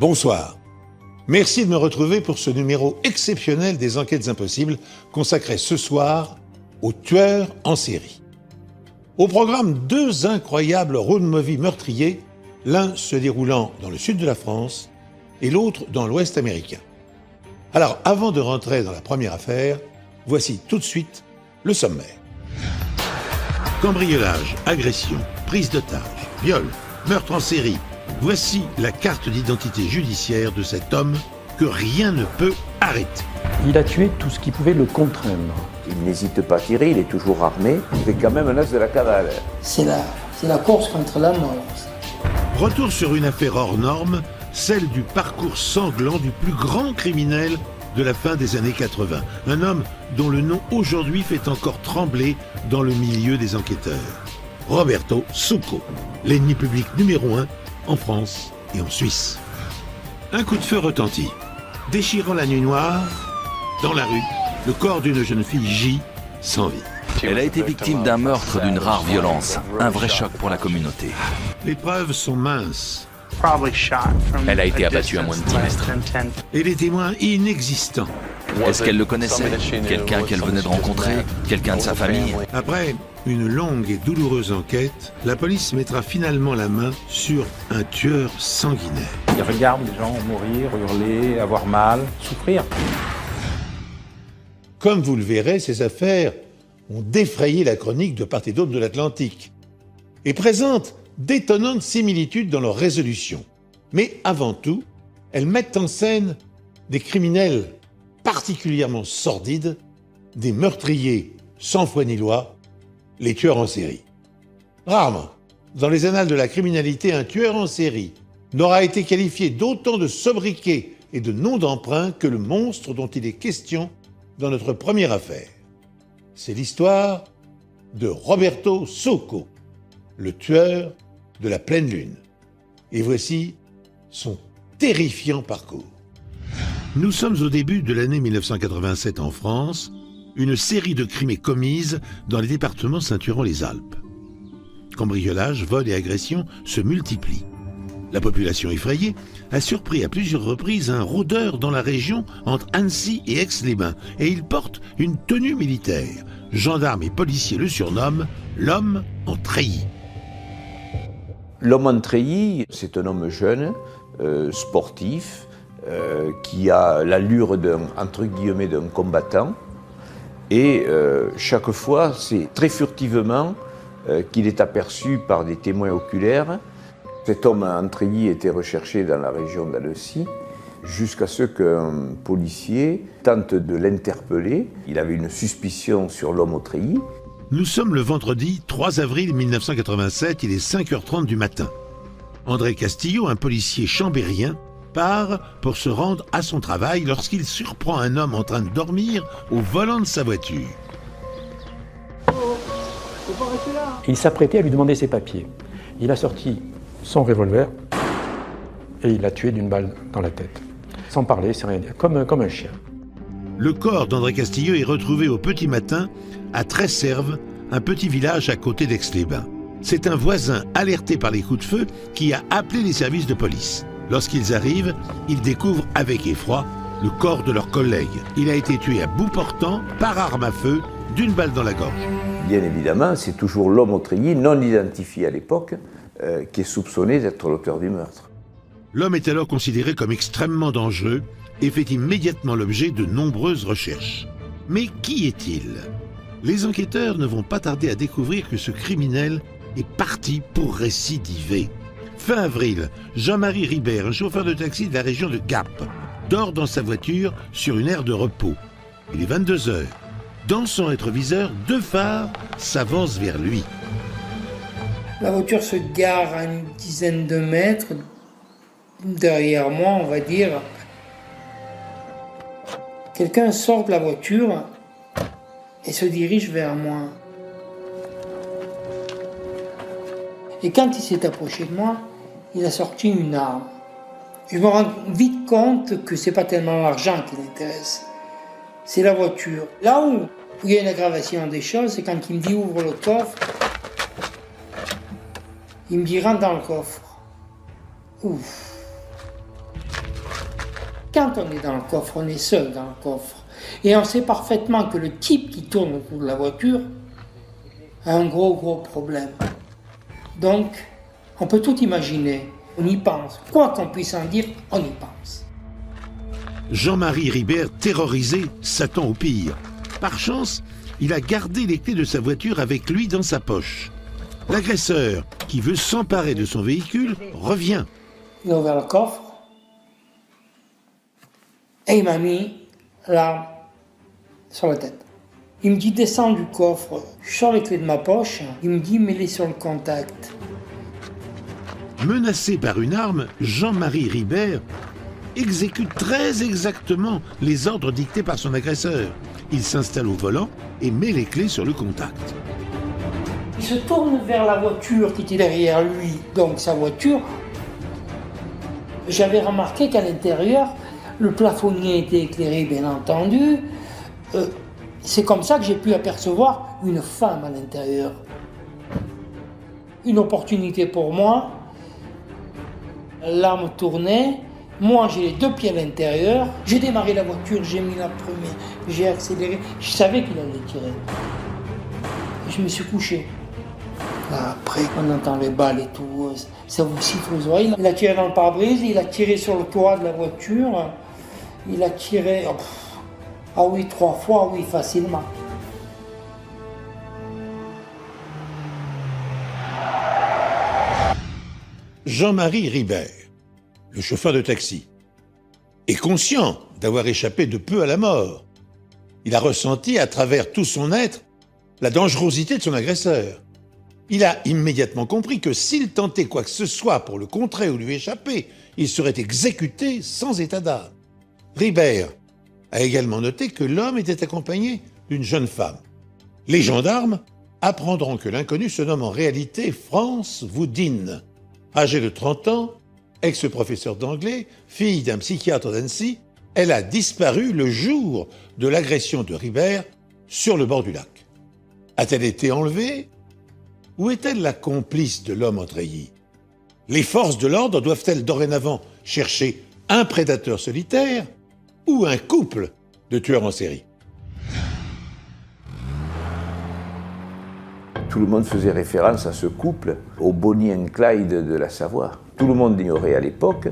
Bonsoir. Merci de me retrouver pour ce numéro exceptionnel des Enquêtes Impossibles consacré ce soir aux tueurs en série. Au programme, deux incroyables road movies meurtriers, l'un se déroulant dans le sud de la France et l'autre dans l'ouest américain. Alors, avant de rentrer dans la première affaire, voici tout de suite le sommaire. Cambriolage, agression, prise d'otage, viol, meurtre en série. Voici la carte d'identité judiciaire de cet homme que rien ne peut arrêter. Il a tué tout ce qui pouvait le contraindre. Il n'hésite pas à tirer, il est toujours armé. C'est quand même un as de la cavale. C'est la course contre la mort. Retour sur une affaire hors norme, celle du parcours sanglant du plus grand criminel de la fin des années 80. Un homme dont le nom aujourd'hui fait encore trembler dans le milieu des enquêteurs. Roberto Succo, l'ennemi public numéro 1 en France et en Suisse. Un coup de feu retentit. Déchirant la nuit noire, dans la rue, le corps d'une jeune fille J sans vie. Elle a été victime d'un meurtre d'une rare violence. Un vrai choc pour la communauté. Les preuves sont minces Elle a été abattue à moins de 10 mètres. et les témoins inexistants. Est-ce qu'elle le connaissait? Quelqu'un qu'elle venait de rencontrer? Quelqu'un de sa famille? Après une longue et douloureuse enquête, la police mettra finalement la main sur un tueur sanguinaire. Il regarde les gens mourir, hurler, avoir mal, souffrir. Comme vous le verrez, ces affaires ont défrayé la chronique de part et d'autre de l'Atlantique et présentent d'étonnantes similitudes dans leur résolution. Mais avant tout, elles mettent en scène des criminels particulièrement sordides, des meurtriers sans foi ni loi, les tueurs en série. Rarement, dans les annales de la criminalité, un tueur en série n'aura été qualifié d'autant de sobriquets et de noms d'emprunt que le monstre dont il est question dans notre première affaire. C'est l'histoire de Roberto Succo, le tueur de la pleine lune. Et voici son terrifiant parcours. Nous sommes au début de l'année 1987 en France. Une série de crimes est commise dans les départements ceinturant les Alpes. Cambriolages, vols et agressions se multiplient. La population effrayée a surpris à plusieurs reprises un rôdeur dans la région entre Annecy et Aix-les-Bains, et il porte une tenue militaire. Gendarmes et policiers le surnomment l'homme en treillis. L'homme en treillis, c'est un homme jeune, sportif, qui a l'allure entre guillemets d'un combattant. Et chaque fois, c'est très furtivement qu'il est aperçu par des témoins oculaires. Cet homme en treillis était recherché dans la région d'Annecy jusqu'à ce qu'un policier tente de l'interpeller. Il avait une suspicion sur l'homme au treillis. Nous sommes le vendredi 3 avril 1987, il est 5h30 du matin. André Castillo, un policier chambérien, part pour se rendre à son travail lorsqu'il surprend un homme en train de dormir au volant de sa voiture. Il s'apprêtait à lui demander ses papiers. Il a sorti son revolver et il l'a tué d'une balle dans la tête. Sans parler, sans rien dire, comme un chien. Le corps d'André Castillo est retrouvé au petit matin à Tresserve, un petit village à côté d'Aix-les-Bains. C'est un voisin alerté par les coups de feu qui a appelé les services de police. Lorsqu'ils arrivent, ils découvrent avec effroi le corps de leur collègue. Il a été tué à bout portant, par arme à feu, d'une balle dans la gorge. Bien évidemment, c'est toujours l'homme au treillis, non identifié à l'époque, qui est soupçonné d'être l'auteur du meurtre. L'homme est alors considéré comme extrêmement dangereux et fait immédiatement l'objet de nombreuses recherches. Mais qui est-il ? Les enquêteurs ne vont pas tarder à découvrir que ce criminel est parti pour récidiver. Fin avril, Jean-Marie Ribert, un chauffeur de taxi de la région de Gap, dort dans sa voiture sur une aire de repos. Il est 22h. Dans son rétroviseur, deux phares s'avancent vers lui. La voiture se gare à une dizaine de mètres derrière moi, on va dire. Quelqu'un sort de la voiture et se dirige vers moi. Et quand il s'est approché de moi, il a sorti une arme. Je me rends vite compte que c'est pas tellement l'argent qui l'intéresse, c'est la voiture. Là où il y a une aggravation des choses, c'est quand il me dit ouvre le coffre, il me dit rentre dans le coffre. Ouf. Quand on est dans le coffre, on est seul dans le coffre. Et on sait parfaitement que le type qui tourne autour de la voiture a un gros problème. Donc, on peut tout imaginer. On y pense. Quoi qu'on puisse en dire, on y pense. Jean-Marie Ribert, terrorisé, s'attend au pire. Par chance, il a gardé les clés de sa voiture avec lui dans sa poche. L'agresseur, qui veut s'emparer de son véhicule, revient. Il a ouvert le coffre et il m'a mis l'arme sur la tête. Il me dit, descends du coffre. Je sors les clés de ma poche. Il me dit, mets-les sur le contact. Menacé par une arme, Jean-Marie Ribert exécute très exactement les ordres dictés par son agresseur. Il s'installe au volant et met les clés sur le contact. Il se tourne vers la voiture qui était derrière lui, donc sa voiture. J'avais remarqué qu'à l'intérieur, le plafonnier était éclairé, bien entendu. C'est comme ça que j'ai pu apercevoir une femme à l'intérieur. Une opportunité pour moi. L'arme tournait. Moi, j'ai les deux pieds à l'intérieur. J'ai démarré la voiture, j'ai mis la première, j'ai accéléré. Je savais qu'il allait tirer. Je me suis couché. Après, on entend les balles et tout. Ça vous siffle aux oreilles. Il a tiré dans le pare-brise, il a tiré sur le toit de la voiture. Il a tiré... ah oui, 3 fois, oui, facilement. Jean-Marie Ribert, le chauffeur de taxi, est conscient d'avoir échappé de peu à la mort. Il a ressenti à travers tout son être la dangerosité de son agresseur. Il a immédiatement compris que s'il tentait quoi que ce soit pour le contrer ou lui échapper, il serait exécuté sans état d'âme. Ribert a également noté que l'homme était accompagné d'une jeune femme. Les gendarmes apprendront que l'inconnu se nomme en réalité France Woodin. Âgée de 30 ans, ex-professeur d'anglais, fille d'un psychiatre d'Annecy, elle a disparu le jour de l'agression de Ribert sur le bord du lac. A-t-elle été enlevée? Ou est-elle la complice de l'homme en treillis? Les forces de l'ordre doivent-elles dorénavant chercher un prédateur solitaire ou un couple de tueurs en série? Tout le monde faisait référence à ce couple, au Bonnie and Clyde de la Savoie. Tout le monde ignorait à l'époque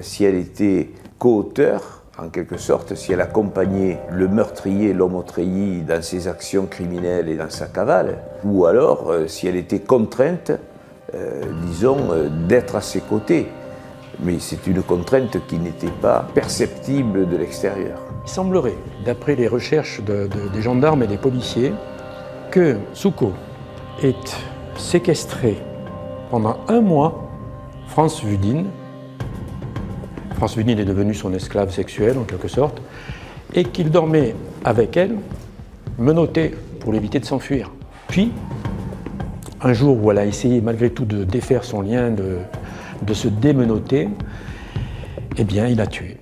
si elle était co-auteur, en quelque sorte, si elle accompagnait le meurtrier, l'homme au treillis, dans ses actions criminelles et dans sa cavale, ou alors si elle était contrainte, disons, d'être à ses côtés. Mais c'est une contrainte qui n'était pas perceptible de l'extérieur. Il semblerait, d'après les recherches des gendarmes et des policiers, que Soucault ait séquestré pendant 1 mois France Woodin. France Woodin est devenue son esclave sexuelle en quelque sorte, et qu'il dormait avec elle, menotté pour l'éviter de s'enfuir. Puis, un jour où elle a essayé malgré tout de défaire son lien, de se démenotter, eh bien, il a tué.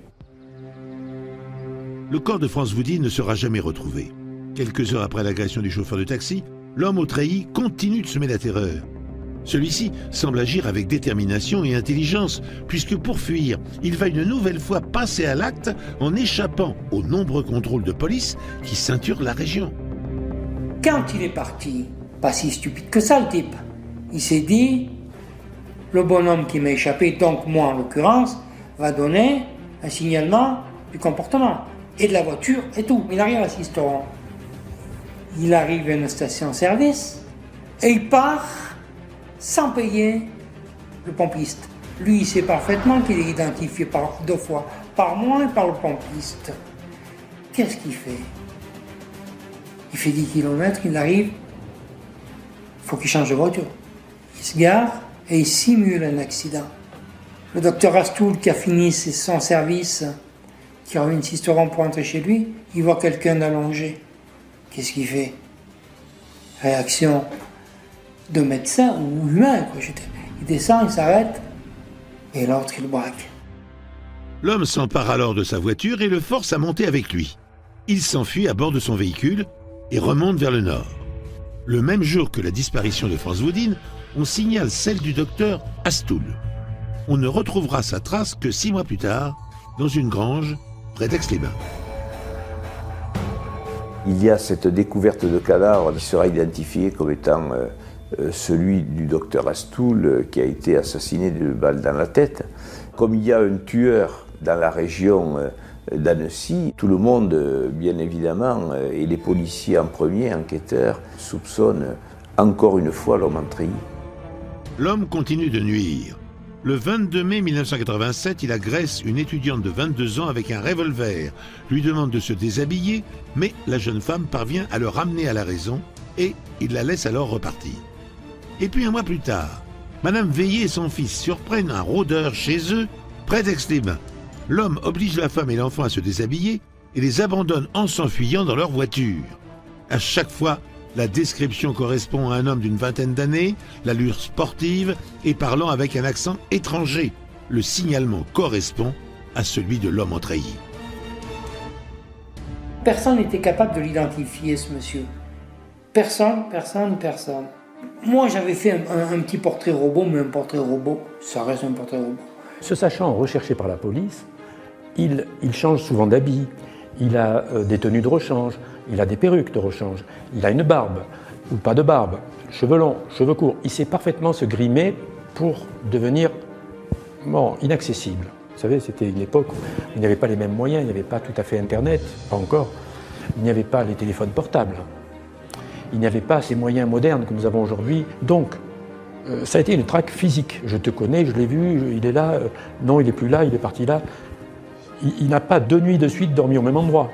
Le corps de France Woodin ne sera jamais retrouvé. Quelques heures après l'agression du chauffeur de taxi, l'homme au treillis continue de semer la terreur. Celui-ci semble agir avec détermination et intelligence, puisque pour fuir, il va une nouvelle fois passer à l'acte en échappant aux nombreux contrôles de police qui ceinturent la région. Quand il est parti, pas si stupide que ça le type, il s'est dit, le bonhomme qui m'a échappé, donc moi en l'occurrence, va donner un signalement du comportement, et de la voiture et tout. Il n'a rien à Sisteron. Il arrive à une station-service et il part sans payer le pompiste. Lui, il sait parfaitement qu'il est identifié 2 fois, par moi et par le pompiste. Qu'est-ce qu'il fait? Il fait 10 km, il arrive, il faut qu'il change de voiture. Il se gare et il simule un accident. Le docteur Rastoul, qui a fini son service, qui revient de Sisteron pour rentrer chez lui, il voit quelqu'un allongé. Qu'est-ce qu'il fait? Réaction de médecin ou humain, quoi. Il descend, il s'arrête, et l'autre, il braque. L'homme s'empare alors de sa voiture et le force à monter avec lui. Il s'enfuit à bord de son véhicule et remonte vers le nord. Le même jour que la disparition de France Woodin, on signale celle du docteur Astoul. On ne retrouvera sa trace que 6 mois plus tard, dans une grange près d'Aix-les-Bains. Il y a cette découverte de cadavre qui sera identifiée comme étant celui du docteur Astoul qui a été assassiné d'une balle dans la tête. Comme il y a un tueur dans la région d'Annecy, tout le monde, bien évidemment, et les policiers en premier, enquêteurs, soupçonnent encore une fois l'homme en treillis. L'homme continue de nuire. Le 22 mai 1987, il agresse une étudiante de 22 ans avec un revolver, lui demande de se déshabiller, mais la jeune femme parvient à le ramener à la raison et il la laisse alors repartir. Et puis un mois plus tard, Madame Veillé et son fils surprennent un rôdeur chez eux, près d'Aix-les-Bains. L'homme oblige la femme et l'enfant à se déshabiller et les abandonne en s'enfuyant dans leur voiture. À chaque fois, la description correspond à un homme d'une vingtaine d'années, l'allure sportive et parlant avec un accent étranger. Le signalement correspond à celui de l'homme en treillis. Personne n'était capable de l'identifier, ce monsieur. Personne. Moi, j'avais fait un petit portrait robot, mais un portrait robot, ça reste un portrait robot. Se sachant recherché par la police, il change souvent d'habit, il a des tenues de rechange, il a des perruques de rechange, il a une barbe ou pas de barbe, cheveux longs, cheveux courts. Il sait parfaitement se grimer pour devenir inaccessible. Vous savez, c'était une époque où il n'y avait pas les mêmes moyens, il n'y avait pas tout à fait Internet, pas encore. Il n'y avait pas les téléphones portables. Il n'y avait pas ces moyens modernes que nous avons aujourd'hui. Donc, ça a été une traque physique. Je te connais, je l'ai vu, il est là, non, il n'est plus là, il est parti là. Il n'a pas 2 nuits de suite dormi au même endroit.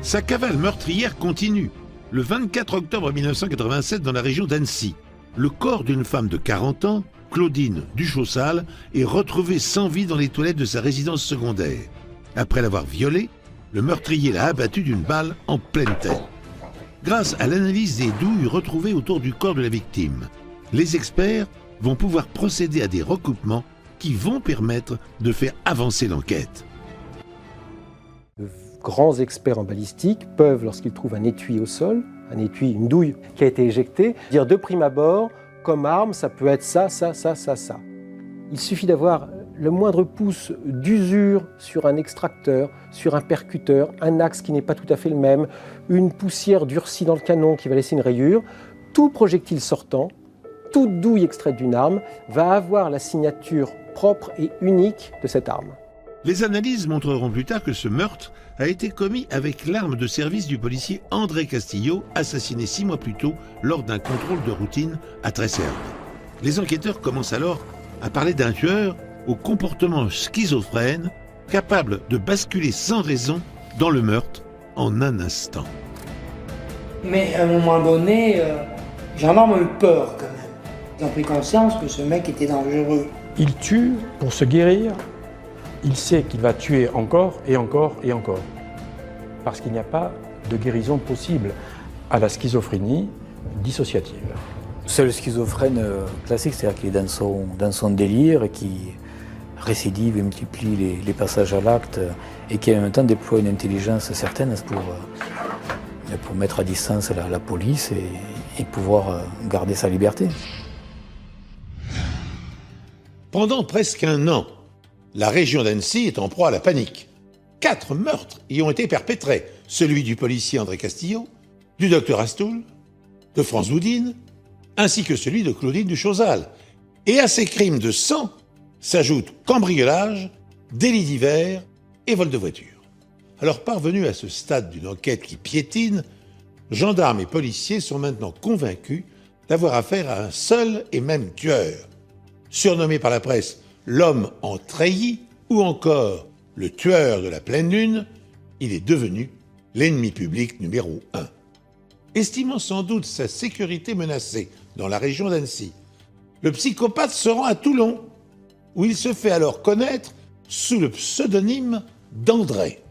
Sa cavale meurtrière continue. Le 24 octobre 1987, dans la région d'Annecy, le corps d'une femme de 40 ans, Claudine Duchaussal, est retrouvé sans vie dans les toilettes de sa résidence secondaire. Après l'avoir violée, le meurtrier l'a abattue d'une balle en pleine tête. Grâce à l'analyse des douilles retrouvées autour du corps de la victime, les experts vont pouvoir procéder à des recoupements qui vont permettre de faire avancer l'enquête. De grands experts en balistique peuvent, lorsqu'ils trouvent un étui au sol, un étui, une douille qui a été éjectée, dire de prime abord, comme arme, ça peut être ça. Il suffit d'avoir le moindre pouce d'usure sur un extracteur, sur un percuteur, un axe qui n'est pas tout à fait le même, une poussière durcie dans le canon qui va laisser une rayure. Tout projectile sortant, toute douille extraite d'une arme va avoir la signature propre et unique de cette arme. Les analyses montreront plus tard que ce meurtre a été commis avec l'arme de service du policier André Castillo, assassiné 6 mois plus tôt lors d'un contrôle de routine à Tresserre. Les enquêteurs commencent alors à parler d'un tueur au comportement schizophrène, capable de basculer sans raison dans le meurtre en un instant. Mais à un moment donné, les gendarmes ont eu peur quand même. Ils ont pris conscience que ce mec était dangereux. Il tue pour se guérir. Il sait qu'il va tuer encore et encore et encore. Parce qu'il n'y a pas de guérison possible à la schizophrénie dissociative. C'est le schizophrène classique, c'est-à-dire qu'il est dans son délire et qui récidive et multiplie les passages à l'acte et qui en même temps déploie une intelligence certaine pour mettre à distance la police et pouvoir garder sa liberté. Pendant presque 1 an, la région d'Annecy est en proie à la panique. 4 meurtres y ont été perpétrés. Celui du policier André Castillo, du docteur Astoul, de France Boudine, ainsi que celui de Claudine Duchaussal. Et à ces crimes de sang s'ajoutent cambriolage, délits divers et vol de voiture. Alors parvenus à ce stade d'une enquête qui piétine, gendarmes et policiers sont maintenant convaincus d'avoir affaire à un seul et même tueur. Surnommé par la presse l'homme en treillis ou encore le tueur de la pleine lune, il est devenu l'ennemi public numéro 1. Estimant sans doute sa sécurité menacée dans la région d'Annecy, le psychopathe se rend à Toulon, où il se fait alors connaître sous le pseudonyme d'André.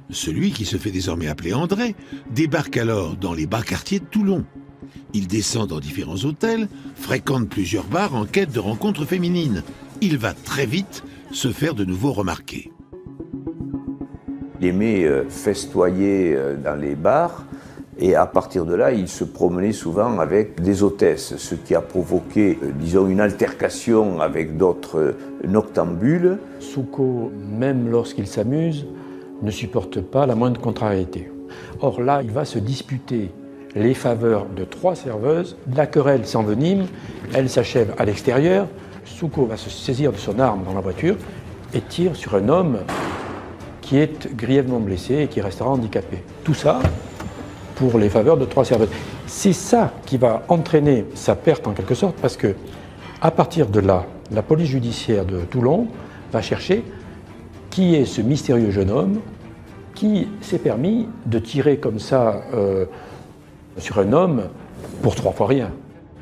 Celui qui se fait désormais appeler André débarque alors dans les bas quartiers de Toulon. Il descend dans différents hôtels, fréquente plusieurs bars en quête de rencontres féminines. Il va très vite se faire de nouveau remarquer. Il aimait festoyer dans les bars Et à partir de là, il se promenait souvent avec des hôtesses, ce qui a provoqué, disons, une altercation avec d'autres noctambules. Souco, même lorsqu'il s'amuse, ne supporte pas la moindre contrariété. Or là, il va se disputer les faveurs de 3 serveuses. La querelle s'envenime, elle s'achève à l'extérieur. Souco va se saisir de son arme dans la voiture et tire sur un homme qui est grièvement blessé et qui restera handicapé. Tout ça pour les faveurs de 3 serveuses. C'est ça qui va entraîner sa perte en quelque sorte, parce que à partir de là, la police judiciaire de Toulon va chercher qui est ce mystérieux jeune homme qui s'est permis de tirer comme ça sur un homme pour 3 fois rien.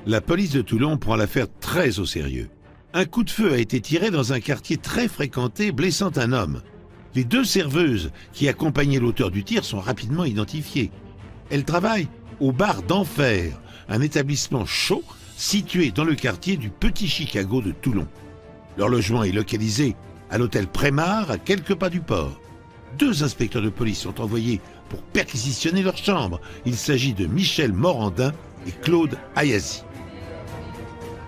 La police de Toulon prend l'affaire très au sérieux. Un coup de feu a été tiré dans un quartier très fréquenté, blessant un homme. Les 2 serveuses qui accompagnaient l'auteur du tir sont rapidement identifiées. Elles travaillent au bar d'Enfer, un établissement chaud situé dans le quartier du Petit Chicago de Toulon. Leur logement est localisé à l'hôtel Prémar, à quelques pas du port. 2 inspecteurs de police sont envoyés pour perquisitionner leur chambre. Il s'agit de Michel Morandin et Claude Ayazi.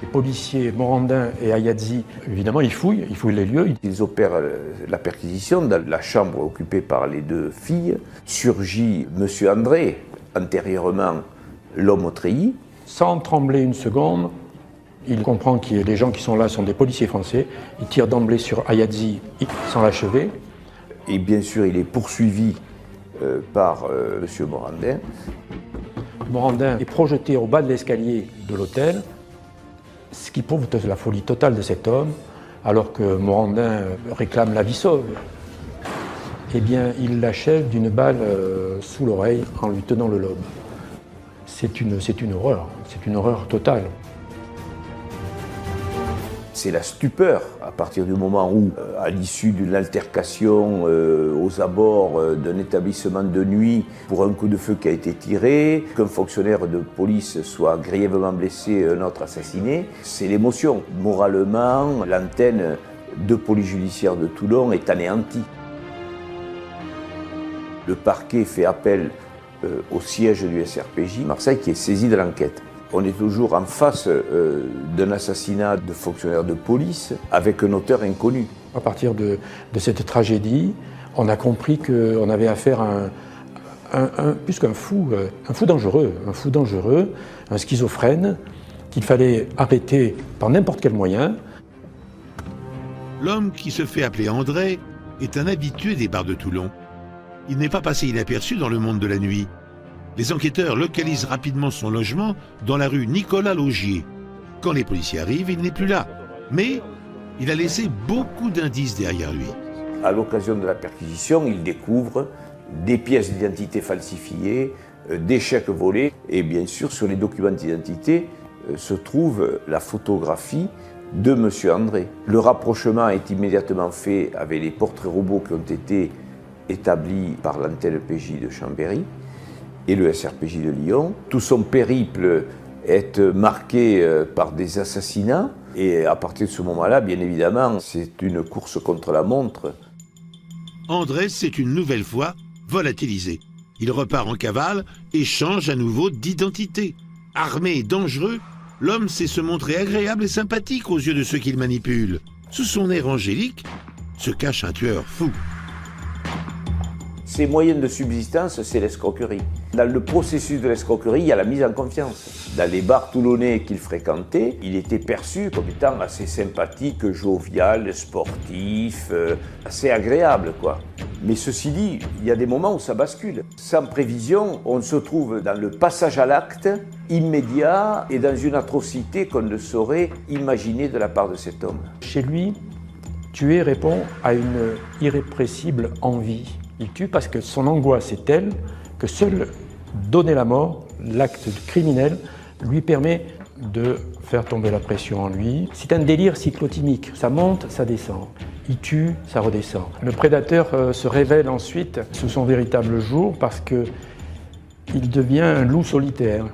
Les policiers Morandin et Ayazi, évidemment, ils fouillent les lieux. Ils opèrent la perquisition dans la chambre occupée par les 2 filles. Surgit M. André, antérieurement l'homme au treillis. Sans trembler une seconde, il comprend que les gens qui sont là sont des policiers français. Il tire d'emblée sur Ayazi sans l'achever. Et bien sûr, il est poursuivi par M. Morandin. Morandin est projeté au bas de l'escalier de l'hôtel, ce qui prouve la folie totale de cet homme, alors que Morandin réclame la vie sauve. Eh bien, il l'achève d'une balle sous l'oreille en lui tenant le lobe. C'est une horreur totale. C'est la stupeur à partir du moment où, à l'issue d'une altercation aux abords d'un établissement de nuit pour un coup de feu qui a été tiré, qu'un fonctionnaire de police soit grièvement blessé, un autre assassiné, c'est l'émotion. Moralement, l'antenne de police judiciaire de Toulon est anéantie. Le parquet fait appel au siège du SRPJ Marseille qui est saisi de l'enquête. On est toujours en face d'un assassinat de fonctionnaires de police avec un auteur inconnu. À partir de cette tragédie, on a compris qu'on avait affaire à plus qu'un fou, un fou dangereux, un schizophrène qu'il fallait arrêter par n'importe quel moyen. L'homme qui se fait appeler André est un habitué des bars de Toulon. Il n'est pas passé inaperçu dans le monde de la nuit. Les enquêteurs localisent rapidement son logement dans la rue Nicolas Laugier. Quand les policiers arrivent, il n'est plus là. Mais il a laissé beaucoup d'indices derrière lui. À l'occasion de la perquisition, il découvre des pièces d'identité falsifiées, des chèques volés. Et bien sûr, sur les documents d'identité se trouve la photographie de M. André. Le rapprochement est immédiatement fait avec les portraits robots qui ont été établis par l'antenne PJ de Chambéry et le SRPJ de Lyon. Tout son périple est marqué par des assassinats et à partir de ce moment-là, bien évidemment, c'est une course contre la montre. André s'est une nouvelle fois volatilisé. Il repart en cavale et change à nouveau d'identité. Armé et dangereux, l'homme sait se montrer agréable et sympathique aux yeux de ceux qu'il manipule. Sous son air angélique se cache un tueur fou. Ses moyens de subsistance, c'est l'escroquerie. Dans le processus de l'escroquerie, il y a la mise en confiance. Dans les bars toulonnais qu'il fréquentait, il était perçu comme étant assez sympathique, jovial, sportif, assez agréable, quoi. Mais ceci dit, il y a des moments où ça bascule. Sans prévision, on se trouve dans le passage à l'acte immédiat et dans une atrocité qu'on ne saurait imaginer de la part de cet homme. Chez lui, tuer répond à une irrépressible envie. Il tue parce que son angoisse est telle que seul donner la mort, l'acte criminel, lui permet de faire tomber la pression en lui. C'est un délire cyclotimique, ça monte, ça descend. Il tue, ça redescend. Le prédateur se révèle ensuite sous son véritable jour parce qu'il devient un loup solitaire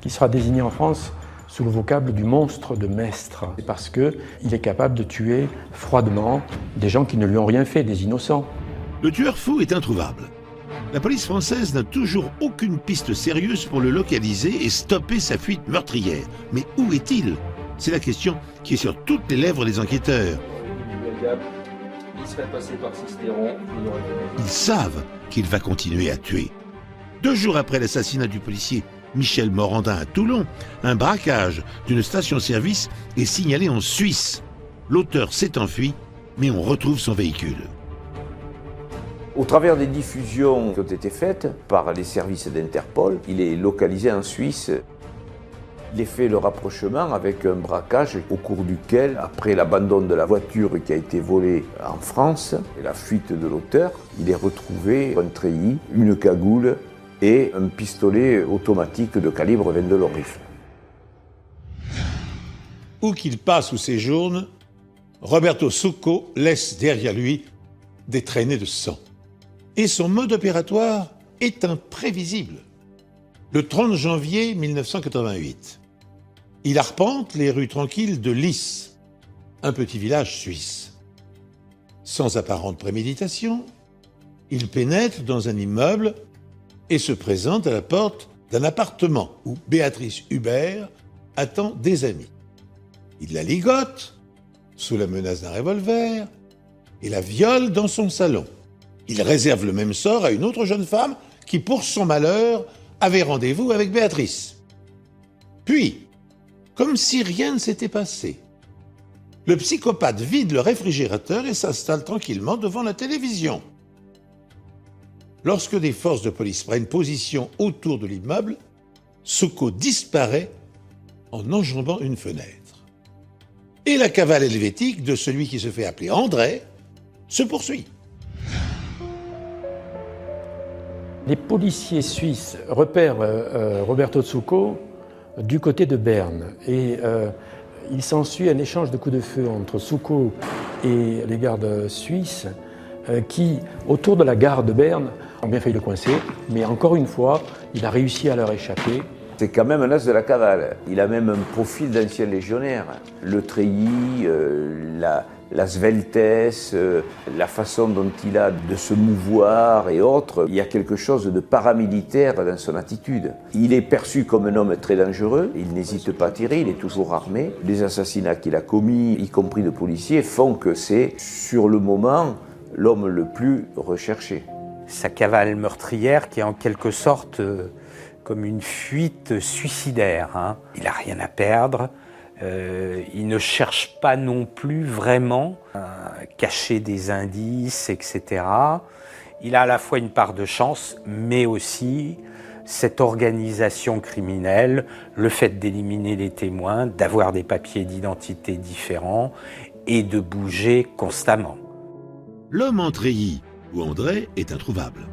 qui sera désigné en France sous le vocable du monstre de Mestre. C'est parce qu'il est capable de tuer froidement des gens qui ne lui ont rien fait, des innocents. Le tueur fou est introuvable. la police française n'a toujours aucune piste sérieuse pour le localiser et stopper sa fuite meurtrière. Mais où est-il? C'est la question qui est sur toutes les lèvres des enquêteurs. Ils savent qu'il va continuer à tuer. 2 jours après l'assassinat du policier Michel Morandin à Toulon, un braquage d'une station-service est signalé en Suisse. L'auteur s'est enfui, mais on retrouve son véhicule. Au travers des diffusions qui ont été faites par les services d'Interpol, il est localisé en Suisse. Il est fait le rapprochement avec un braquage au cours duquel, après l'abandon de la voiture qui a été volée en France et la fuite de l'auteur, il est retrouvé un treillis, une cagoule et un pistolet automatique de calibre 22 long rifle. Où qu'il passe ou séjourne, Roberto Succo laisse derrière lui des traînées de sang. Et son mode opératoire est imprévisible. Le 30 janvier 1988, il arpente les rues tranquilles de Lys, un petit village suisse. Sans apparente préméditation, il pénètre dans un immeuble et se présente à la porte d'un appartement où Béatrice Hubert attend des amis. Il la ligote, sous la menace d'un revolver, et la viole dans son salon. Il réserve le même sort à une autre jeune femme qui, pour son malheur, avait rendez-vous avec Béatrice. Puis, comme si rien ne s'était passé, le psychopathe vide le réfrigérateur et s'installe tranquillement devant la télévision. Lorsque des forces de police prennent position autour de l'immeuble, Succo disparaît en enjambant une fenêtre. Et la cavale helvétique de celui qui se fait appeler André se poursuit. Les policiers suisses repèrent Roberto Succo du côté de Berne et il s'ensuit un échange de coups de feu entre Succo et les gardes suisses qui, autour de la gare de Berne, ont bien failli le coincer, mais encore une fois, il a réussi à leur échapper. C'est quand même un as de la cavale. Il a même un profil d'ancien légionnaire. Le treillis, la sveltesse, la façon dont il a de se mouvoir et autres. Il y a quelque chose de paramilitaire dans son attitude. Il est perçu comme un homme très dangereux. Il n'hésite pas à tirer, il est toujours armé. Les assassinats qu'il a commis, y compris de policiers, font que c'est, sur le moment, l'homme le plus recherché. Sa cavale meurtrière qui est en quelque sorte comme une fuite suicidaire. Hein. Il n'a rien à perdre. Il ne cherche pas non plus vraiment à cacher des indices, etc. Il a à la fois une part de chance, mais aussi cette organisation criminelle, le fait d'éliminer les témoins, d'avoir des papiers d'identité différents et de bouger constamment. L'homme en treillis, ou André, est introuvable.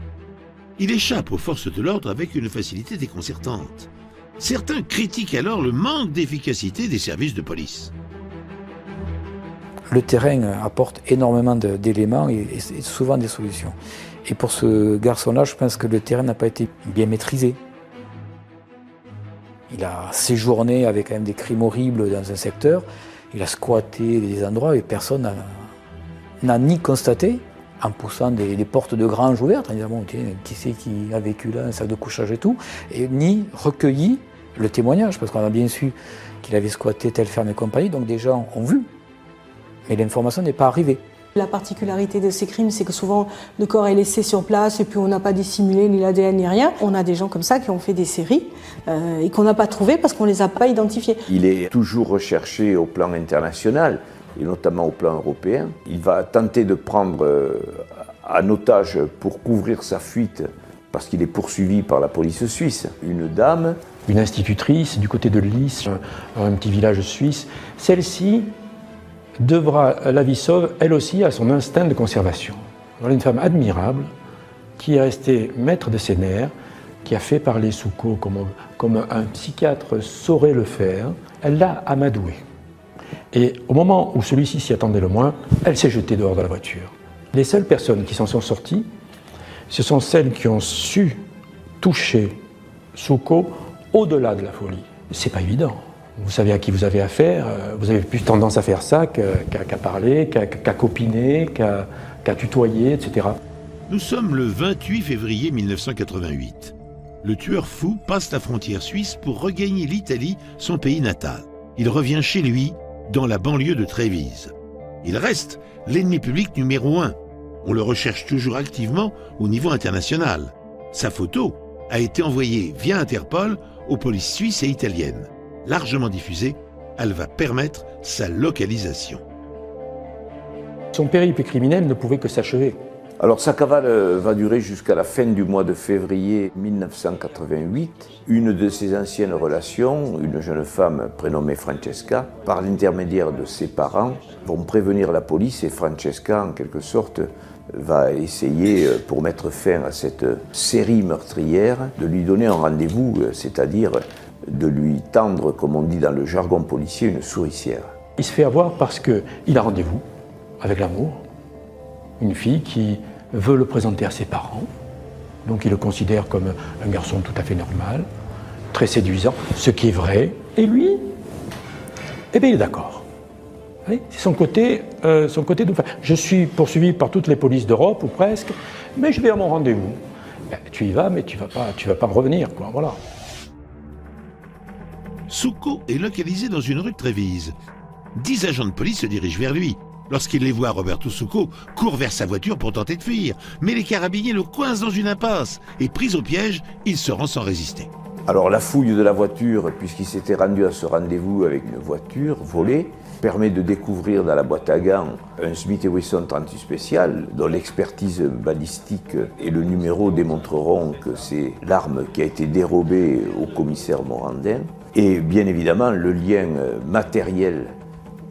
Il échappe aux forces de l'ordre avec une facilité déconcertante. Certains critiquent alors le manque d'efficacité des services de police. Le terrain apporte énormément d'éléments et souvent des solutions. Et pour ce garçon-là, je pense que le terrain n'a pas été bien maîtrisé. Il a séjourné avec quand même des crimes horribles dans un secteur. Il a squatté des endroits et personne n'a ni constaté, en poussant des portes de grange ouvertes, en disant bon, tiens, qui c'est qui a vécu là, un sac de couchage et tout, et ni recueilli le témoignage, parce qu'on a bien su qu'il avait squatté telle ferme et compagnie, donc des gens ont vu, mais l'information n'est pas arrivée. La particularité de ces crimes, c'est que souvent le corps est laissé sur place et puis on n'a pas dissimulé ni l'ADN ni rien. On a des gens comme ça qui ont fait des séries et qu'on n'a pas trouvées parce qu'on ne les a pas identifiés. Il est toujours recherché au plan international, et notamment au plan européen. Il va tenter de prendre en otage pour couvrir sa fuite, parce qu'il est poursuivi par la police suisse, une dame. Une institutrice du côté de Lys, un petit village suisse. Celle-ci devra la vie sauve, elle aussi, à son instinct de conservation. Voilà une femme admirable, qui est restée maître de ses nerfs, qui a fait parler Succo comme un psychiatre saurait le faire. Elle l'a amadoué. Et au moment où celui-ci s'y attendait le moins, elle s'est jetée dehors de la voiture. Les seules personnes qui s'en sont sorties, ce sont celles qui ont su toucher Succo au-delà de la folie. C'est pas évident. Vous savez à qui vous avez affaire, vous avez plus tendance à faire ça qu'à parler, qu'à copiner, qu'à tutoyer, etc. Nous sommes le 28 février 1988. Le tueur fou passe la frontière suisse pour regagner l'Italie, son pays natal. Il revient chez lui, dans la banlieue de Trévise. Il reste l'ennemi public numéro 1. On le recherche toujours activement au niveau international. Sa photo a été envoyée via Interpol aux polices suisses et italiennes. Largement diffusée, elle va permettre sa localisation. Son périple criminel ne pouvait que s'achever. Alors sa cavale va durer jusqu'à la fin du mois de février 1988. Une de ses anciennes relations, une jeune femme prénommée Francesca, par l'intermédiaire de ses parents, vont prévenir la police et Francesca, en quelque sorte, va essayer, pour mettre fin à cette série meurtrière, de lui donner un rendez-vous, c'est-à-dire de lui tendre, comme on dit dans le jargon policier, une souricière. Il se fait avoir parce qu'il a rendez-vous avec l'amour. Une fille qui veut le présenter à ses parents, donc il le considère comme un garçon tout à fait normal, très séduisant, ce qui est vrai, et lui, eh bien il est d'accord. Oui, c'est son côté de... Je suis poursuivi par toutes les polices d'Europe, ou presque, mais je vais à mon rendez-vous. Ben, tu y vas, mais tu vas pas revenir, quoi, voilà. Succo est localisé dans une rue de Trévise. 10 agents de police se dirigent vers lui. Lorsqu'il les voit, Roberto Succo court vers sa voiture pour tenter de fuir. Mais les carabiniers le coincent dans une impasse. Et pris au piège, il se rend sans résister. Alors la fouille de la voiture, puisqu'il s'était rendu à ce rendez-vous avec une voiture volée, permet de découvrir dans la boîte à gants un Smith & Wesson 38 spécial, dont l'expertise balistique et le numéro démontreront que c'est l'arme qui a été dérobée au commissaire Morandin. Et bien évidemment, le lien matériel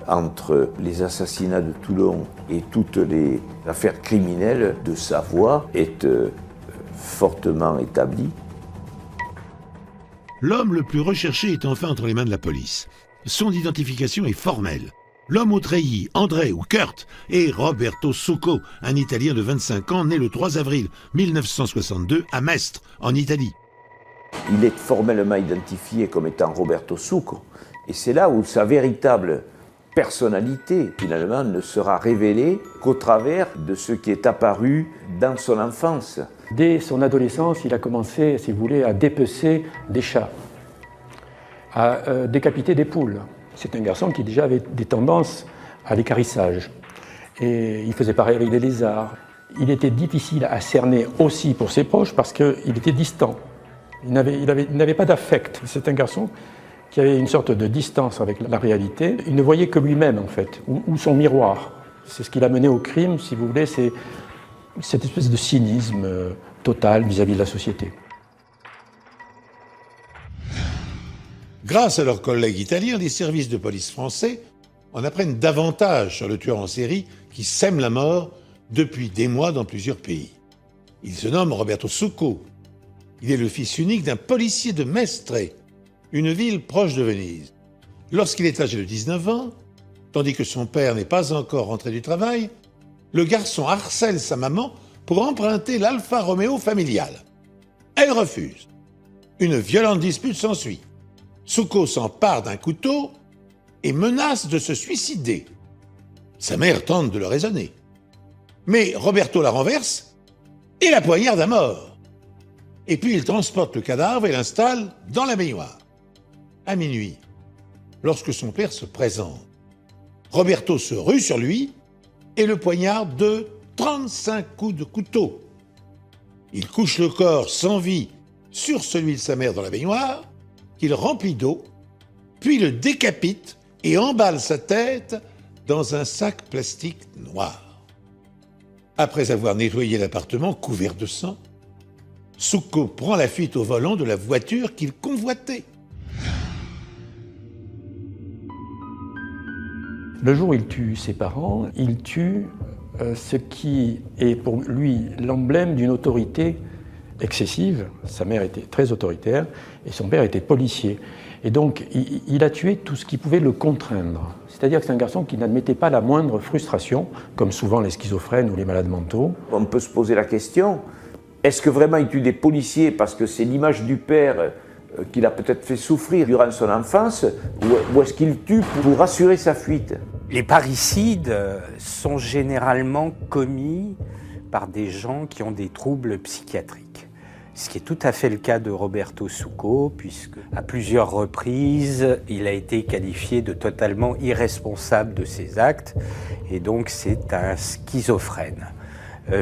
entre les assassinats de Toulon et toutes les affaires criminelles de Savoie est fortement établi. L'homme le plus recherché est enfin entre les mains de la police. Son identification est formelle. L'homme au treillis, André ou Kurt, est Roberto Succo, un Italien de 25 ans né le 3 avril 1962 à Mestre, en Italie. Il est formellement identifié comme étant Roberto Succo. Et c'est là où sa véritable personnalité, finalement, ne sera révélée qu'au travers de ce qui est apparu dans son enfance. Dès son adolescence, il a commencé, si vous voulez, à dépecer des chats, à décapiter des poules. C'est un garçon qui déjà avait des tendances à l'équarrissage. Et il faisait pareil avec les lézards. Il était difficile à cerner aussi pour ses proches parce qu'il était distant. Il n'avait pas d'affect. C'est un garçon qui avait une sorte de distance avec la réalité. Il ne voyait que lui-même, en fait, ou son miroir. C'est ce qui l'a mené au crime, si vous voulez, c'est cette espèce de cynisme total vis-à-vis de la société. Grâce à leurs collègues italiens, les services de police français en apprennent davantage sur le tueur en série qui sème la mort depuis des mois dans plusieurs pays. Il se nomme Roberto Succo. Il est le fils unique d'un policier de Mestre, une ville proche de Venise. Lorsqu'il est âgé de 19 ans, tandis que son père n'est pas encore rentré du travail, le garçon harcèle sa maman pour emprunter l'Alfa Romeo familial. Elle refuse. Une violente dispute s'ensuit. Succo s'empare d'un couteau et menace de se suicider. Sa mère tente de le raisonner. Mais Roberto la renverse et la poignarde à mort. Et puis il transporte le cadavre et l'installe dans la baignoire. À minuit, lorsque son père se présente, Roberto se rue sur lui et le poignarde de 35 coups de couteau. Il couche le corps sans vie sur celui de sa mère dans la baignoire, qu'il remplit d'eau, puis le décapite et emballe sa tête dans un sac plastique noir. Après avoir nettoyé l'appartement couvert de sang, Succo prend la fuite au volant de la voiture qu'il convoitait. Le jour où il tue ses parents, il tue ce qui est pour lui l'emblème d'une autorité excessive. Sa mère était très autoritaire et son père était policier. Et donc, il a tué tout ce qui pouvait le contraindre. C'est-à-dire que c'est un garçon qui n'admettait pas la moindre frustration, comme souvent les schizophrènes ou les malades mentaux. On peut se poser la question, est-ce que vraiment il tue des policiers parce que c'est l'image du père qu'il a peut-être fait souffrir durant son enfance, ou est-ce qu'il tue pour assurer sa fuite? Les parricides sont généralement commis par des gens qui ont des troubles psychiatriques. Ce qui est tout à fait le cas de Roberto Succo, puisque à plusieurs reprises, il a été qualifié de totalement irresponsable de ses actes, et donc c'est un schizophrène.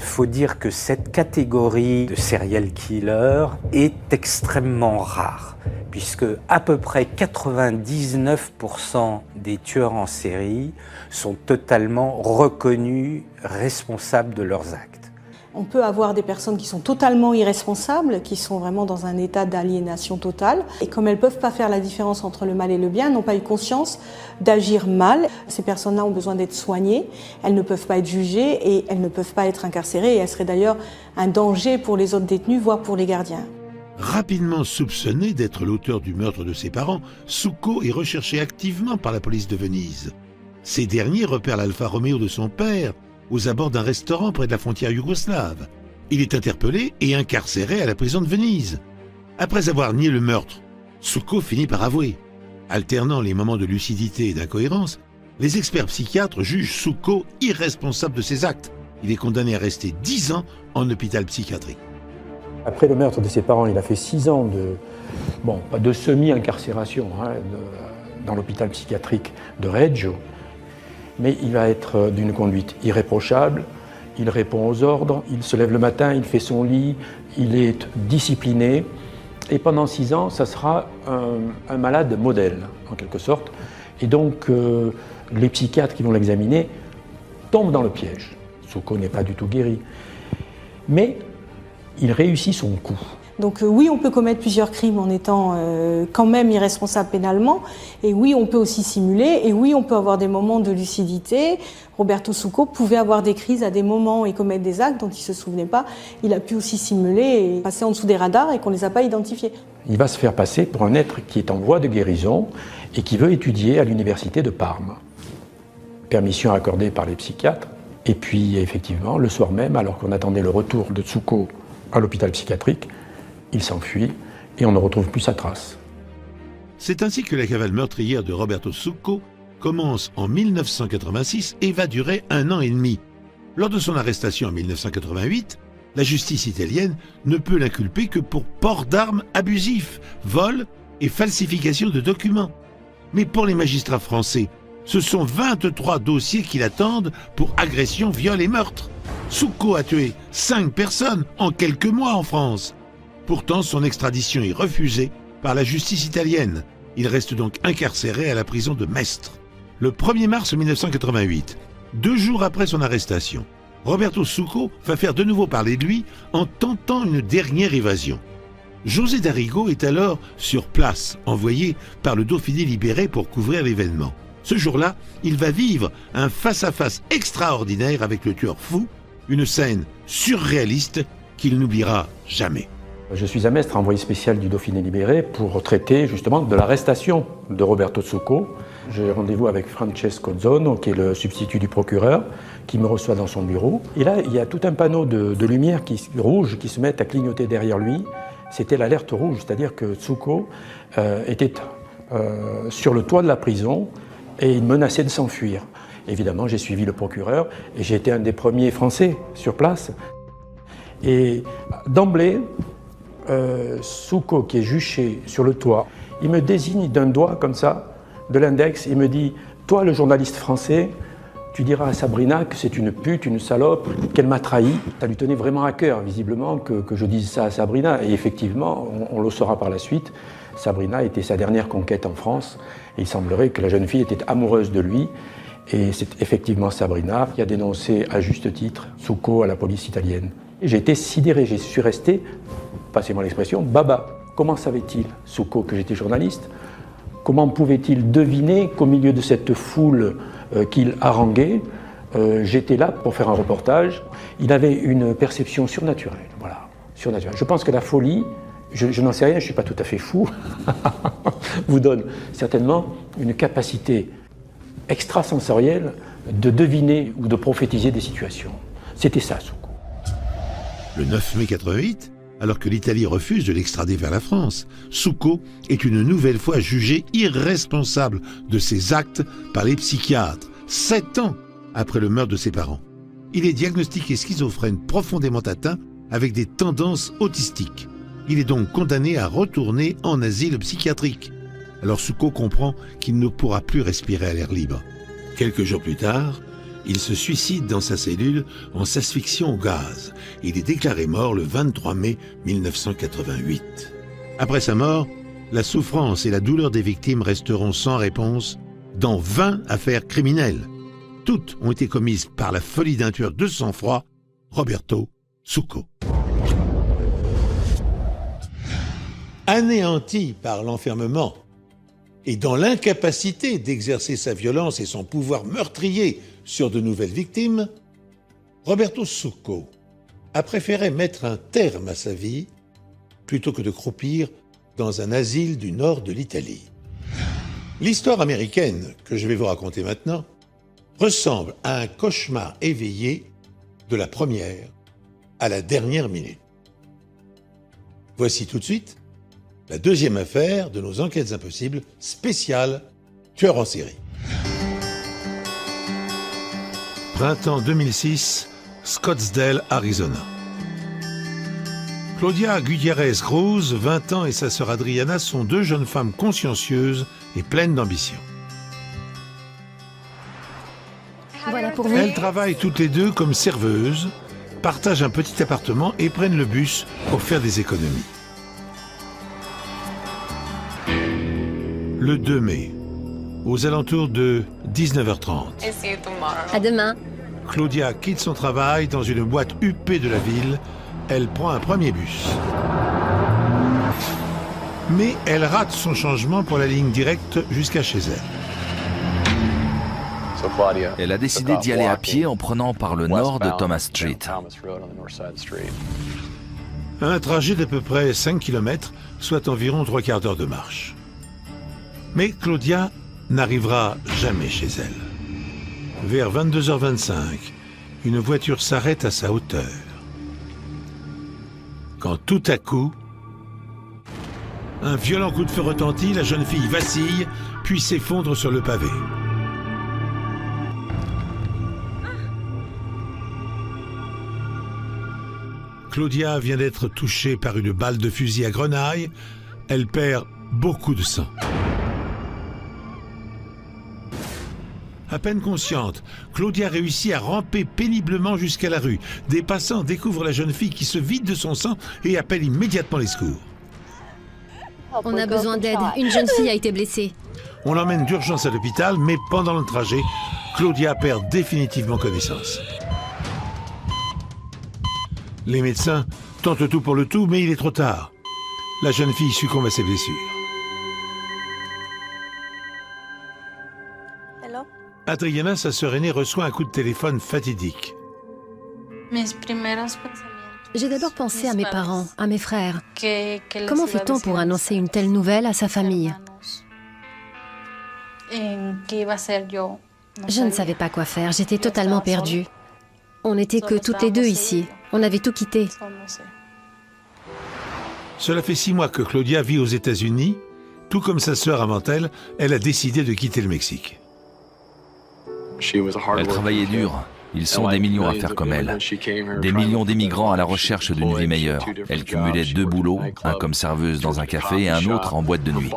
Faut dire que cette catégorie de serial killer est extrêmement rare, puisque à peu près 99% des tueurs en série sont totalement reconnus responsables de leurs actes. On peut avoir des personnes qui sont totalement irresponsables, qui sont vraiment dans un état d'aliénation totale. Et comme elles ne peuvent pas faire la différence entre le mal et le bien, elles n'ont pas eu conscience d'agir mal. Ces personnes-là ont besoin d'être soignées, elles ne peuvent pas être jugées et elles ne peuvent pas être incarcérées. Et elles seraient d'ailleurs un danger pour les autres détenus, voire pour les gardiens. Rapidement soupçonné d'être l'auteur du meurtre de ses parents, Succo est recherché activement par la police de Venise. Ces derniers repèrent l'Alfa Romeo de son père aux abords d'un restaurant près de la frontière yougoslave. Il est interpellé et incarcéré à la prison de Venise. Après avoir nié le meurtre, Succo finit par avouer. Alternant les moments de lucidité et d'incohérence, les experts psychiatres jugent Succo irresponsable de ses actes. Il est condamné à rester 10 ans en hôpital psychiatrique. Après le meurtre de ses parents, il a fait 6 ans pas de semi-incarcération dans l'hôpital psychiatrique de Reggio. Mais il va être d'une conduite irréprochable, il répond aux ordres, il se lève le matin, il fait son lit, il est discipliné. Et pendant 6 ans, ça sera un malade modèle, en quelque sorte. Et donc, les psychiatres qui vont l'examiner tombent dans le piège. Succo n'est pas du tout guéri. Mais il réussit son coup. Donc oui, on peut commettre plusieurs crimes en étant quand même irresponsable pénalement, et oui, on peut aussi simuler, et oui, on peut avoir des moments de lucidité. Roberto Succo pouvait avoir des crises à des moments et commettre des actes dont il ne se souvenait pas. Il a pu aussi simuler et passer en dessous des radars et qu'on ne les a pas identifiés. Il va se faire passer pour un être qui est en voie de guérison et qui veut étudier à l'université de Parme. Permission accordée par les psychiatres. Et puis effectivement, le soir même, alors qu'on attendait le retour de Succo à l'hôpital psychiatrique, il s'enfuit et on ne retrouve plus sa trace. C'est ainsi que la cavale meurtrière de Roberto Succo commence en 1986 et va durer 1 an et demi. Lors de son arrestation en 1988, la justice italienne ne peut l'inculper que pour port d'armes abusif, vol et falsification de documents. Mais pour les magistrats français, ce sont 23 dossiers qui l'attendent pour agression, viol et meurtre. Succo a tué 5 personnes en quelques mois en France. Pourtant, son extradition est refusée par la justice italienne. Il reste donc incarcéré à la prison de Mestre. Le 1er mars 1988, 2 jours après son arrestation, Roberto Succo va faire de nouveau parler de lui en tentant une dernière évasion. José D'Arrigo est alors sur place, envoyé par le Dauphiné libéré pour couvrir l'événement. Ce jour-là, il va vivre un face-à-face extraordinaire avec le tueur fou, une scène surréaliste qu'il n'oubliera jamais. Je suis à Mestre, envoyé spécial du Dauphiné libéré, pour traiter justement de l'arrestation de Roberto Succo. J'ai rendez-vous avec Francesco Zonno, qui est le substitut du procureur, qui me reçoit dans son bureau. Et là, il y a tout un panneau de lumière rouge qui se met à clignoter derrière lui. C'était l'alerte rouge, c'est-à-dire que Succo était sur le toit de la prison et il menaçait de s'enfuir. Évidemment, j'ai suivi le procureur et j'ai été un des premiers Français sur place. Et d'emblée, Succo, qui est juché sur le toit, il me désigne d'un doigt comme ça, de l'index, il me dit « Toi, le journaliste français, tu diras à Sabrina que c'est une pute, une salope, qu'elle m'a trahi. » Ça lui tenait vraiment à cœur, visiblement, que je dise ça à Sabrina. Et effectivement, on le saura par la suite, Sabrina était sa dernière conquête en France. Et il semblerait que la jeune fille était amoureuse de lui. Et c'est effectivement Sabrina qui a dénoncé à juste titre Succo à la police italienne. J'ai été sidéré, je suis resté, passez-moi l'expression, baba. Comment savait-il, Succo, que j'étais journaliste? Comment pouvait-il deviner qu'au milieu de cette foule qu'il haranguait, j'étais là pour faire un reportage? Il avait une perception surnaturelle, voilà, surnaturelle. Je pense que la folie, je n'en sais rien, je ne suis pas tout à fait fou, vous donne certainement une capacité extrasensorielle de deviner ou de prophétiser des situations. C'était ça, Succo. Le 9 mai 88, alors que l'Italie refuse de l'extrader vers la France, Succo est une nouvelle fois jugé irresponsable de ses actes par les psychiatres, 7 ans après le meurtre de ses parents. il est diagnostiqué schizophrène profondément atteint avec des tendances autistiques. Il est donc condamné à retourner en asile psychiatrique. Alors Souko comprend qu'il ne pourra plus respirer à l'air libre. Quelques jours plus tard, il se suicide dans sa cellule en s'asphyxiant au gaz. Il est déclaré mort le 23 mai 1988. Après sa mort, la souffrance et la douleur des victimes resteront sans réponse dans 20 affaires criminelles. Toutes ont été commises par la folie d'un tueur de sang-froid, Roberto Souko. Anéanti par l'enfermement et dans l'incapacité d'exercer sa violence et son pouvoir meurtrier sur de nouvelles victimes, Roberto Souko a préféré mettre un terme à sa vie plutôt que de croupir dans un asile du nord de l'Italie. L'histoire américaine que je vais vous raconter maintenant ressemble à un cauchemar éveillé de la première à la dernière minute. Voici tout de suite la deuxième affaire de nos enquêtes impossibles spéciales tueur en série. Printemps 2006, Scottsdale, Arizona. Claudia Gutiérrez Cruz, 20 ans, et sa sœur Adriana sont deux jeunes femmes consciencieuses et pleines d'ambition. Voilà pour vous. Elles travaillent toutes les deux comme serveuses, partagent un petit appartement et prennent le bus pour faire des économies. Le 2 mai, aux alentours de 19h30. À demain. Claudia quitte son travail dans une boîte huppée de la ville. Elle prend un premier bus. Mais elle rate son changement pour la ligne directe jusqu'à chez elle. Elle a décidé d'y aller à pied en prenant par le nord de Thomas Street. Un trajet d'à peu près 5 km, soit environ 3/4 d'heure de marche. Mais Claudia n'arrivera jamais chez elle. Vers 22h25, une voiture s'arrête à sa hauteur. Quand tout à coup, un violent coup de feu retentit, la jeune fille vacille, puis s'effondre sur le pavé. Claudia vient d'être touchée par une balle de fusil à grenaille. Elle perd beaucoup de sang. À peine consciente, Claudia réussit à ramper péniblement jusqu'à la rue. Des passants découvrent la jeune fille qui se vide de son sang et appellent immédiatement les secours. On a besoin d'aide. Une jeune fille a été blessée. On l'emmène d'urgence à l'hôpital, mais pendant le trajet, Claudia perd définitivement connaissance. Les médecins tentent tout pour le tout, mais il est trop tard. La jeune fille succombe à ses blessures. Adriana, sa sœur aînée, reçoit un coup de téléphone fatidique. J'ai d'abord pensé à mes parents, à mes frères. Comment fait-on pour annoncer une telle nouvelle à sa famille? Je ne savais pas quoi faire, j'étais totalement perdue. On n'était que toutes les deux ici, on avait tout quitté. Cela fait 6 mois que Claudia vit aux États-Unis. Tout comme sa sœur avant elle, elle a décidé de quitter le Mexique. Elle travaillait dur. Ils sont des millions à faire comme elle. Des millions d'immigrants à la recherche d'une vie meilleure. Elle cumulait 2 boulots, un comme serveuse dans un café et un autre en boîte de nuit.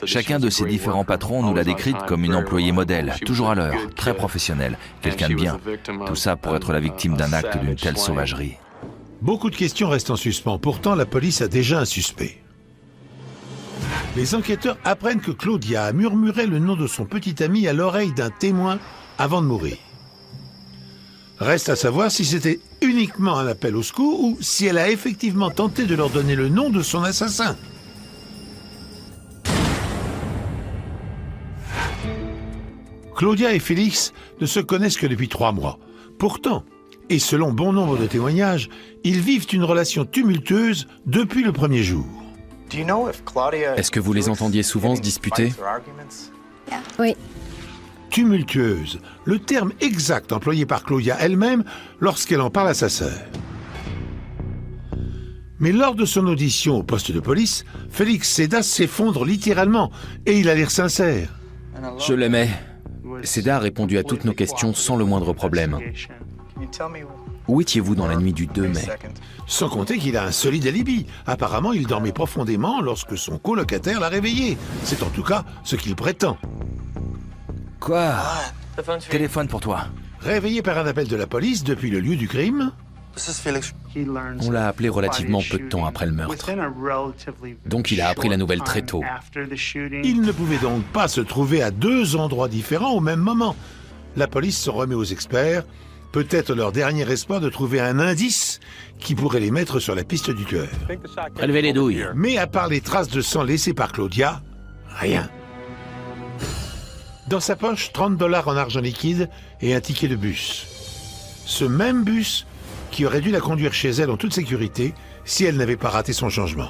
Chacun de ces différents patrons nous l'a décrite comme une employée modèle, toujours à l'heure, très professionnelle, quelqu'un de bien. Tout ça pour être la victime d'un acte d'une telle sauvagerie. Beaucoup de questions restent en suspens. Pourtant, la police a déjà un suspect. Les enquêteurs apprennent que Claudia a murmuré le nom de son petit ami à l'oreille d'un témoin avant de mourir. Reste à savoir si c'était uniquement un appel au secours ou si elle a effectivement tenté de leur donner le nom de son assassin. Claudia et Félix ne se connaissent que depuis 3 mois. Pourtant, et selon bon nombre de témoignages, ils vivent une relation tumultueuse depuis le premier jour. Est-ce que vous les entendiez souvent se disputer? Oui. Tumultueuse, le terme exact employé par Claudia elle-même lorsqu'elle en parle à sa sœur. Mais lors de son audition au poste de police, Félix Seda s'effondre littéralement et il a l'air sincère. Je l'aimais. Seda a répondu à toutes nos questions sans le moindre problème. Où étiez-vous dans la nuit du 2 mai? Sans compter qu'il a un solide alibi. Apparemment, il dormait profondément lorsque son colocataire l'a réveillé. C'est en tout cas ce qu'il prétend. Quoi? Téléphone pour toi. Réveillé par un appel de la police depuis le lieu du crime, On l'a appelé relativement peu de temps après le meurtre. Donc il a appris la nouvelle très tôt. il ne pouvait donc pas se trouver à deux endroits différents au même moment. La police se remet aux experts, peut-être leur dernier espoir de trouver un indice qui pourrait les mettre sur la piste du tueur. Relevez les douilles. Mais à part les traces de sang laissées par Claudia, rien. Dans sa poche, $30 en argent liquide et un ticket de bus. Ce même bus qui aurait dû la conduire chez elle en toute sécurité si elle n'avait pas raté son changement.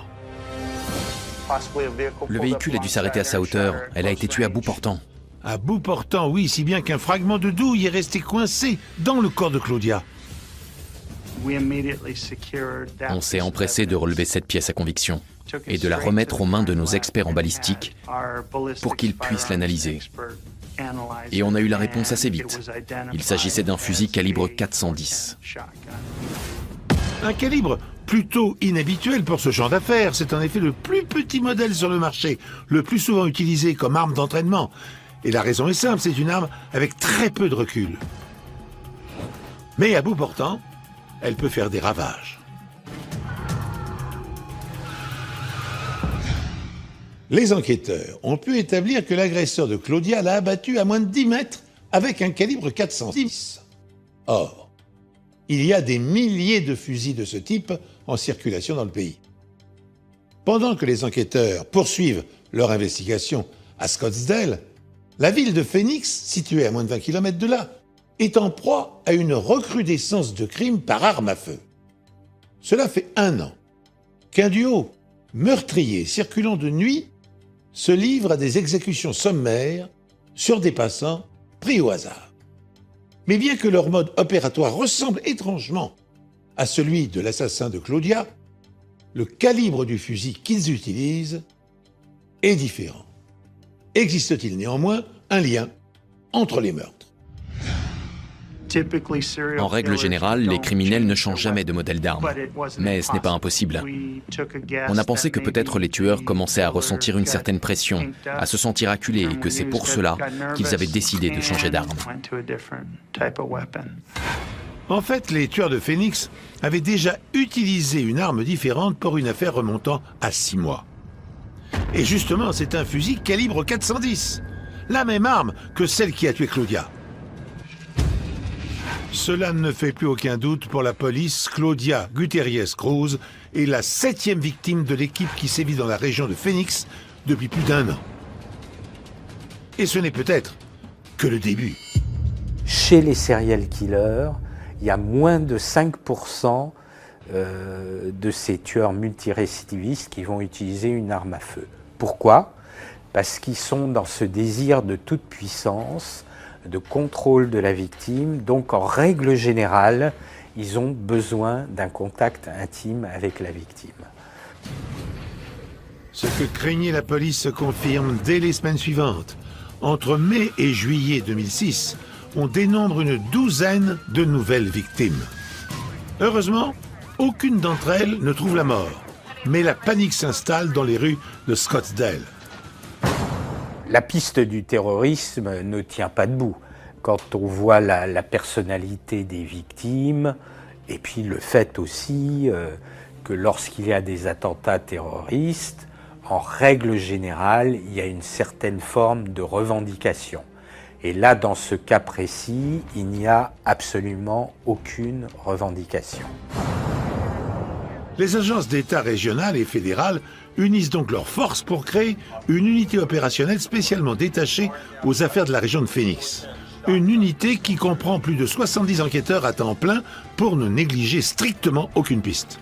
Le véhicule a dû s'arrêter à sa hauteur. Elle a été tuée à bout portant. À bout portant, oui, si bien qu'un fragment de douille est resté coincé dans le corps de Claudia. On s'est empressé de relever cette pièce à conviction et de la remettre aux mains de nos experts en balistique pour qu'ils puissent l'analyser. Et on a eu la réponse assez vite. Il s'agissait d'un fusil calibre 410. Un calibre plutôt inhabituel pour ce genre d'affaires. C'est en effet le plus petit modèle sur le marché, le plus souvent utilisé comme arme d'entraînement. Et la raison est simple, c'est une arme avec très peu de recul. Mais à bout portant, elle peut faire des ravages. Les enquêteurs ont pu établir que l'agresseur de Claudia l'a abattue à moins de 10 mètres avec un calibre 410. Or, il y a des milliers de fusils de ce type en circulation dans le pays. Pendant que les enquêteurs poursuivent leur investigation à Scottsdale, la ville de Phoenix, située à moins de 20 km de là, est en proie à une recrudescence de crimes par arme à feu. Cela fait 1 an qu'un duo meurtrier circulant de nuit se livre à des exécutions sommaires sur des passants pris au hasard. Mais bien que leur mode opératoire ressemble étrangement à celui de l'assassin de Claudia, le calibre du fusil qu'ils utilisent est différent. Existe-t-il néanmoins un lien entre les meurtres? En règle générale, les criminels ne changent jamais de modèle d'arme. Mais ce n'est pas impossible. On a pensé que peut-être les tueurs commençaient à ressentir une certaine pression, à se sentir acculés et que c'est pour cela qu'ils avaient décidé de changer d'arme. En fait, les tueurs de Phoenix avaient déjà utilisé une arme différente pour une affaire remontant à 6 mois. Et justement, c'est un fusil calibre 410, la même arme que celle qui a tué Claudia. Cela ne fait plus aucun doute pour la police. Claudia Gutierrez Cruz est la 7e victime de l'équipe qui sévit dans la région de Phoenix depuis plus d'1 an. Et ce n'est peut-être que le début. Chez les serial killers, il y a moins de 5% de ces tueurs multirécidivistes qui vont utiliser une arme à feu. Pourquoi? Parce qu'ils sont dans ce désir de toute puissance, de contrôle de la victime, donc en règle générale, ils ont besoin d'un contact intime avec la victime. Ce que craignait la police se confirme dès les semaines suivantes. Entre mai et juillet 2006, on dénombre une 12aine de nouvelles victimes. Heureusement, aucune d'entre elles ne trouve la mort, mais la panique s'installe dans les rues de Scottsdale. La piste du terrorisme ne tient pas debout. Quand on voit la personnalité des victimes, et puis le fait aussi que lorsqu'il y a des attentats terroristes, en règle générale, il y a une certaine forme de revendication. Et là, dans ce cas précis, il n'y a absolument aucune revendication. Les agences d'État régionales et fédérales unissent donc leurs forces pour créer une unité opérationnelle spécialement détachée aux affaires de la région de Phoenix. Une unité qui comprend plus de 70 enquêteurs à temps plein pour ne négliger strictement aucune piste.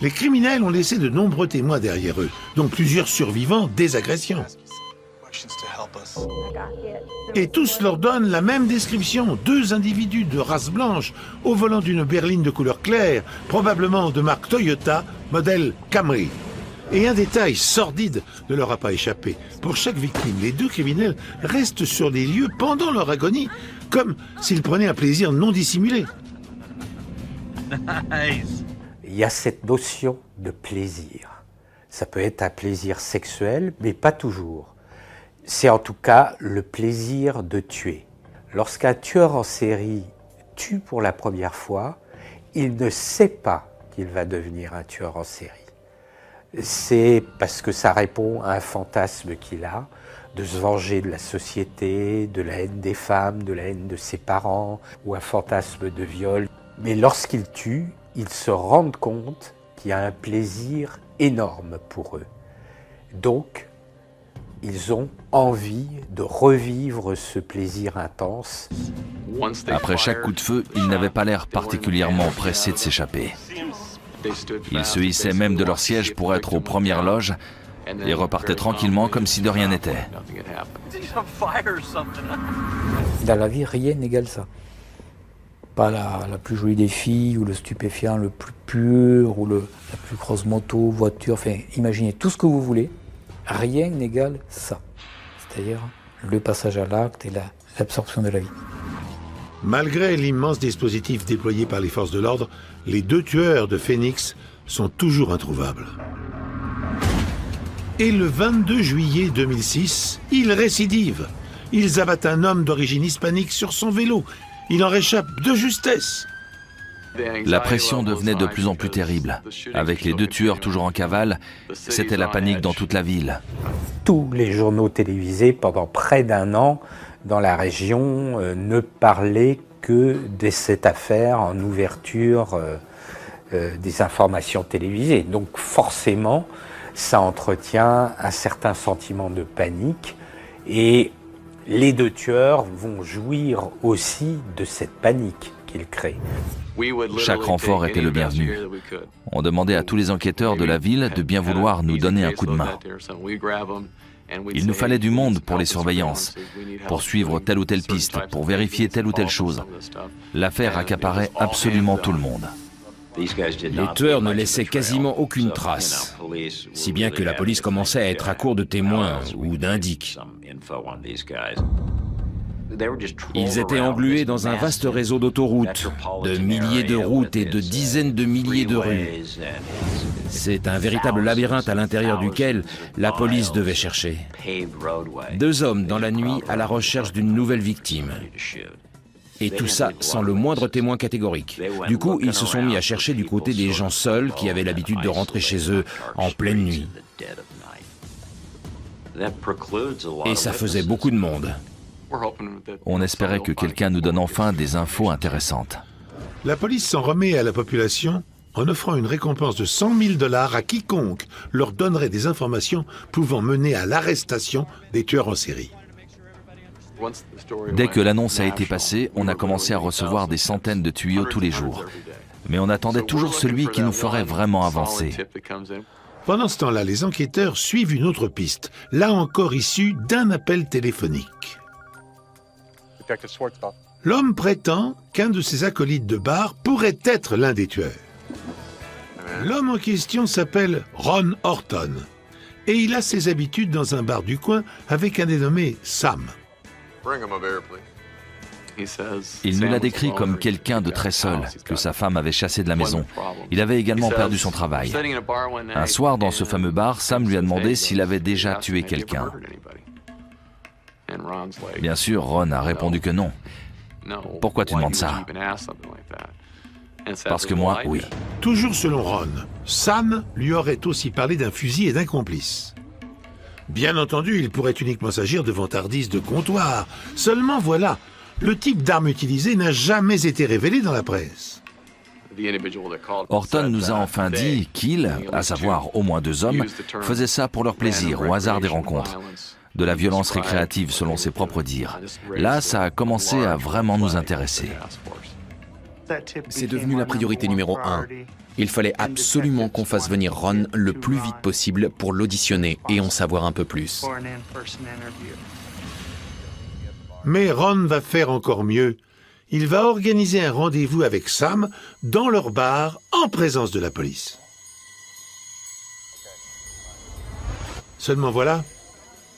Les criminels ont laissé de nombreux témoins derrière eux, dont plusieurs survivants des agressions. Et tous leur donnent la même description, 2 individus de race blanche au volant d'une berline de couleur claire, probablement de marque Toyota, modèle Camry. Et un détail sordide ne leur a pas échappé. Pour chaque victime, les 2 criminels restent sur les lieux pendant leur agonie, comme s'ils prenaient un plaisir non dissimulé. Il y a cette notion de plaisir. Ça peut être un plaisir sexuel, mais pas toujours. C'est en tout cas le plaisir de tuer. Lorsqu'un tueur en série tue pour la première fois, il ne sait pas qu'il va devenir un tueur en série. C'est parce que ça répond à un fantasme qu'il a, de se venger de la société, de la haine des femmes, de la haine de ses parents, ou un fantasme de viol. Mais lorsqu'il tue, ils se rendent compte qu'il y a un plaisir énorme pour eux. Donc, ils ont envie de revivre ce plaisir intense. Après chaque coup de feu, ils n'avaient pas l'air particulièrement pressés de s'échapper. Ils se hissaient même de leur siège pour être aux premières loges et repartaient tranquillement comme si de rien n'était. Dans la vie, rien n'égale ça. Pas la plus jolie des filles, ou le stupéfiant le plus pur, ou la plus grosse moto, voiture, enfin, imaginez tout ce que vous voulez. Rien n'égale ça. C'est-à-dire le passage à l'acte et l'absorption de la vie. Malgré l'immense dispositif déployé par les forces de l'ordre, les 2 tueurs de Phoenix sont toujours introuvables. Et le 22 juillet 2006, ils récidivent. Ils abattent un homme d'origine hispanique sur son vélo. Il en réchappe de justesse. La pression devenait de plus en plus terrible. Avec les 2 tueurs toujours en cavale, c'était la panique dans toute la ville. Tous les journaux télévisés, pendant près d'1 an, dans la région, ne parlaient que de cette affaire en ouverture des informations télévisées. Donc forcément, ça entretient un certain sentiment de panique et les 2 tueurs vont jouir aussi de cette panique qu'ils créent. Chaque renfort était le bienvenu. On demandait à tous les enquêteurs de la ville de bien vouloir nous donner un coup de main. Il nous fallait du monde pour les surveillances, pour suivre telle ou telle piste, pour vérifier telle ou telle chose. L'affaire accaparait absolument tout le monde. Les tueurs ne laissaient quasiment aucune trace, si bien que la police commençait à être à court de témoins ou d'indices. Ils étaient englués dans un vaste réseau d'autoroutes, de milliers de routes et de dizaines de milliers de rues. C'est un véritable labyrinthe à l'intérieur duquel la police devait chercher. 2 hommes dans la nuit à la recherche d'une nouvelle victime. Et tout ça sans le moindre témoin catégorique. Du coup, ils se sont mis à chercher du côté des gens seuls qui avaient l'habitude de rentrer chez eux en pleine nuit. Et ça faisait beaucoup de monde. On espérait que quelqu'un nous donne enfin des infos intéressantes. La police s'en remet à la population en offrant une récompense de $100 000 à quiconque leur donnerait des informations pouvant mener à l'arrestation des tueurs en série. Dès que l'annonce a été passée, on a commencé à recevoir des centaines de tuyaux tous les jours. Mais on attendait toujours celui qui nous ferait vraiment avancer. Pendant ce temps-là, les enquêteurs suivent une autre piste, là encore issue d'un appel téléphonique. L'homme prétend qu'un de ses acolytes de bar pourrait être l'un des tueurs. L'homme en question s'appelle Ron Horton et il a ses habitudes dans un bar du coin avec un dénommé Sam. Il nous l'a décrit comme quelqu'un de très seul, que sa femme avait chassé de la maison. Il avait également perdu son travail. Un soir, dans ce fameux bar, Sam lui a demandé s'il avait déjà tué quelqu'un. Bien sûr, Ron a répondu que non. Pourquoi tu demandes ça? Parce que moi, oui. Toujours selon Ron, Sam lui aurait aussi parlé d'un fusil et d'un complice. Bien entendu, il pourrait uniquement s'agir de vantardises de comptoir. Seulement voilà, le type d'arme utilisée n'a jamais été révélé dans la presse. Horton nous a enfin dit qu'il, à savoir au moins 2 hommes, faisaient ça pour leur plaisir, au hasard des rencontres. De la violence récréative selon ses propres dires. Là, ça a commencé à vraiment nous intéresser. C'est devenu la priorité numéro 1. Il fallait absolument qu'on fasse venir Ron le plus vite possible pour l'auditionner et en savoir un peu plus. Mais Ron va faire encore mieux. Il va organiser un rendez-vous avec Sam dans leur bar en présence de la police. Seulement voilà,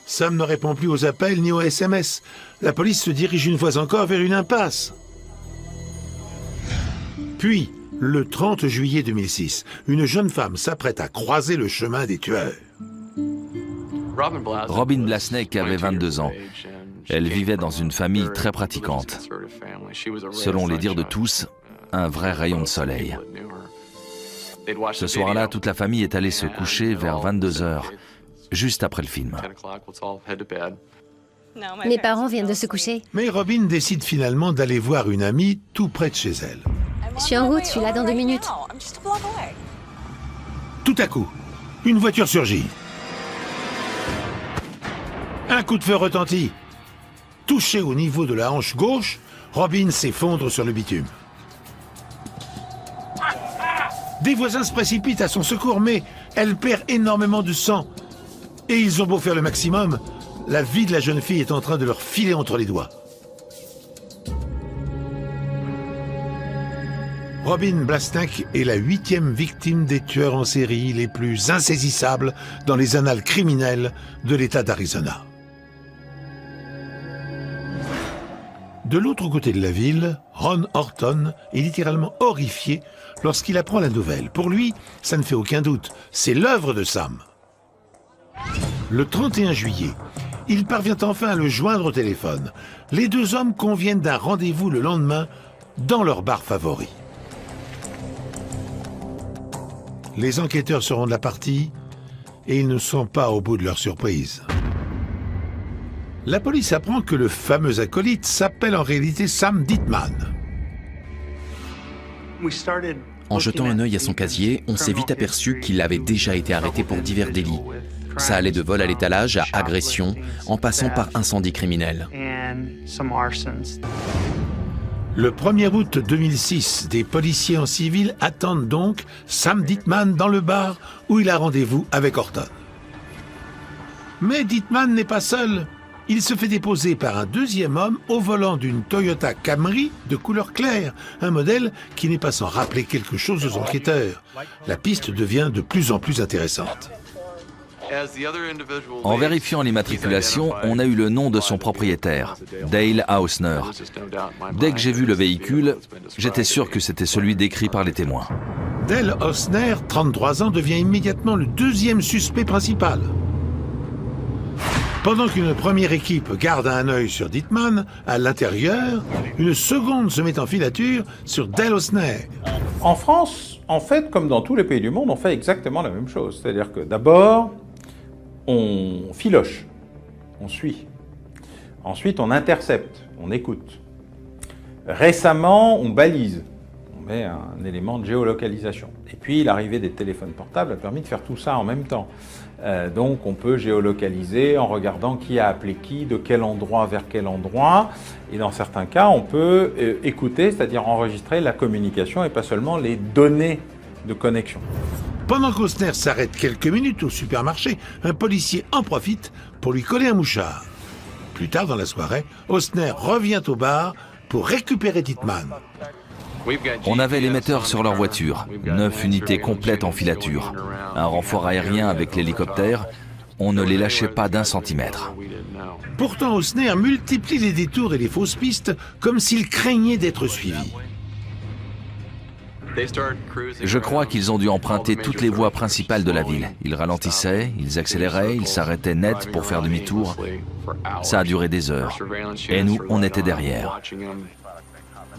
Sam ne répond plus aux appels ni aux SMS. La police se dirige une fois encore vers une impasse. Puis, Le 30 juillet 2006, une jeune femme s'apprête à croiser le chemin des tueurs. Robin Blasnek avait 22 ans. Elle vivait dans une famille très pratiquante. Selon les dires de tous, un vrai rayon de soleil. Ce soir-là, toute la famille est allée se coucher vers 22 h, juste après le film. Mes parents viennent de se coucher. Mais Robin décide finalement d'aller voir une amie tout près de chez elle. Je suis en route, je suis là dans 2 minutes. Tout à coup, une voiture surgit. Un coup de feu retentit. Touché au niveau de la hanche gauche, Robin s'effondre sur le bitume. Des voisins se précipitent à son secours, mais elle perd énormément de sang. Et ils ont beau faire le maximum, la vie de la jeune fille est en train de leur filer entre les doigts. Robin Blasnek est la 8e victime des tueurs en série les plus insaisissables dans les annales criminelles de l'État d'Arizona. De l'autre côté de la ville, Ron Horton est littéralement horrifié lorsqu'il apprend la nouvelle. Pour lui, ça ne fait aucun doute, c'est l'œuvre de Sam. Le 31 juillet, il parvient enfin à le joindre au téléphone. Les deux hommes conviennent d'un rendez-vous le lendemain dans leur bar favori. Les enquêteurs seront de la partie et ils ne sont pas au bout de leur surprise. La police apprend que le fameux acolyte s'appelle en réalité Sam Ditman. En jetant un œil à son casier, on s'est vite aperçu qu'il avait déjà été arrêté pour divers délits. Ça allait de vol à l'étalage à agression, en passant par incendie criminel. Le 1er août 2006, des policiers en civil attendent donc Sam Ditman dans le bar où il a rendez-vous avec Horton. Mais Ditman n'est pas seul. Il se fait déposer par un deuxième homme au volant d'une Toyota Camry de couleur claire, un modèle qui n'est pas sans rappeler quelque chose aux enquêteurs. La piste devient de plus en plus intéressante. En vérifiant l'immatriculation, on a eu le nom de son propriétaire, Dale Hausner. Dès que j'ai vu le véhicule, j'étais sûr que c'était celui décrit par les témoins. Dale Hausner, 33 ans, devient immédiatement le deuxième suspect principal. Pendant qu'une première équipe garde un œil sur Ditman, à l'intérieur, une seconde se met en filature sur Dale Hausner. En France, en fait, comme dans tous les pays du monde, on fait exactement la même chose. C'est-à-dire que d'abord, on filoche, on suit. Ensuite, on intercepte, on écoute. Récemment, on balise, on met un élément de géolocalisation. Et puis, l'arrivée des téléphones portables a permis de faire tout ça en même temps. Donc, on peut géolocaliser en regardant qui a appelé qui, de quel endroit vers quel endroit. Et dans certains cas, on peut écouter, c'est-à-dire enregistrer la communication et pas seulement les données de connexion. Pendant qu'Hausner s'arrête quelques minutes au supermarché, un policier en profite pour lui coller un mouchard. Plus tard dans la soirée, Hausner revient au bar pour récupérer Ditman. On avait l'émetteur sur leur voiture, 9 unités complètes en filature, un renfort aérien avec l'hélicoptère, on ne les lâchait pas d'1 centimètre. Pourtant, Hausner multiplie les détours et les fausses pistes comme s'il craignait d'être suivi. Je crois qu'ils ont dû emprunter toutes les voies principales de la ville. Ils ralentissaient, ils accéléraient, ils s'arrêtaient net pour faire demi-tour. Ça a duré des heures. Et nous, on était derrière.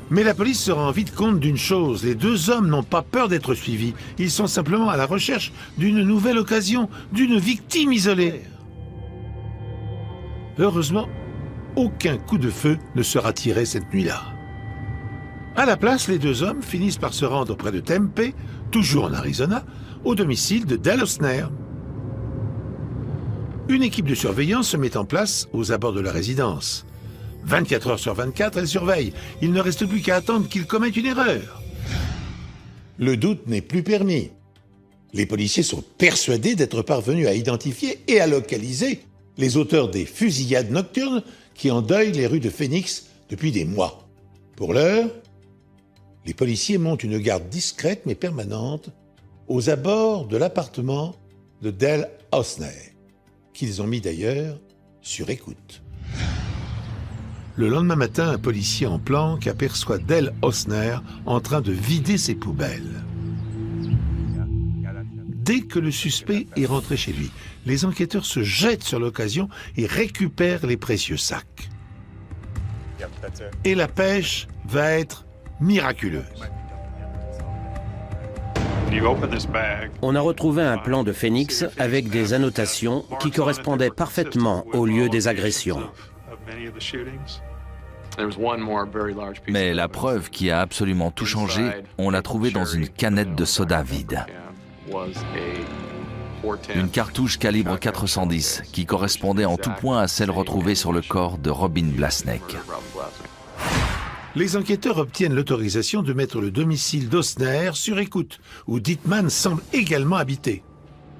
Mais la police se rend vite compte d'une chose, les deux hommes n'ont pas peur d'être suivis. Ils sont simplement à la recherche d'une nouvelle occasion, d'une victime isolée. Heureusement, aucun coup de feu ne sera tiré cette nuit-là. À la place, les deux hommes finissent par se rendre auprès de Tempe, toujours en Arizona, au domicile de Dale Hausner. Une équipe de surveillance se met en place aux abords de la résidence. 24 heures sur 24, elle surveille. Il ne reste plus qu'à attendre qu'il commette une erreur. Le doute n'est plus permis. Les policiers sont persuadés d'être parvenus à identifier et à localiser les auteurs des fusillades nocturnes qui endeuillent les rues de Phoenix depuis des mois. Pour l'heure, les policiers montent une garde discrète mais permanente aux abords de l'appartement de Dale Hausner, qu'ils ont mis d'ailleurs sur écoute. Le lendemain matin, un policier en planque aperçoit Dale Osner en train de vider ses poubelles. Dès que le suspect est rentré chez lui, les enquêteurs se jettent sur l'occasion et récupèrent les précieux sacs. Et la pêche va être miraculeuse. On a retrouvé un plan de Phoenix avec des annotations qui correspondaient parfaitement au lieu des agressions. Mais la preuve qui a absolument tout changé, on l'a trouvée dans une canette de soda vide. Une cartouche calibre 410 qui correspondait en tout point à celle retrouvée sur le corps de Robin Blasnek. Les enquêteurs obtiennent l'autorisation de mettre le domicile d'Osner sur écoute, où Dittmann semble également habiter.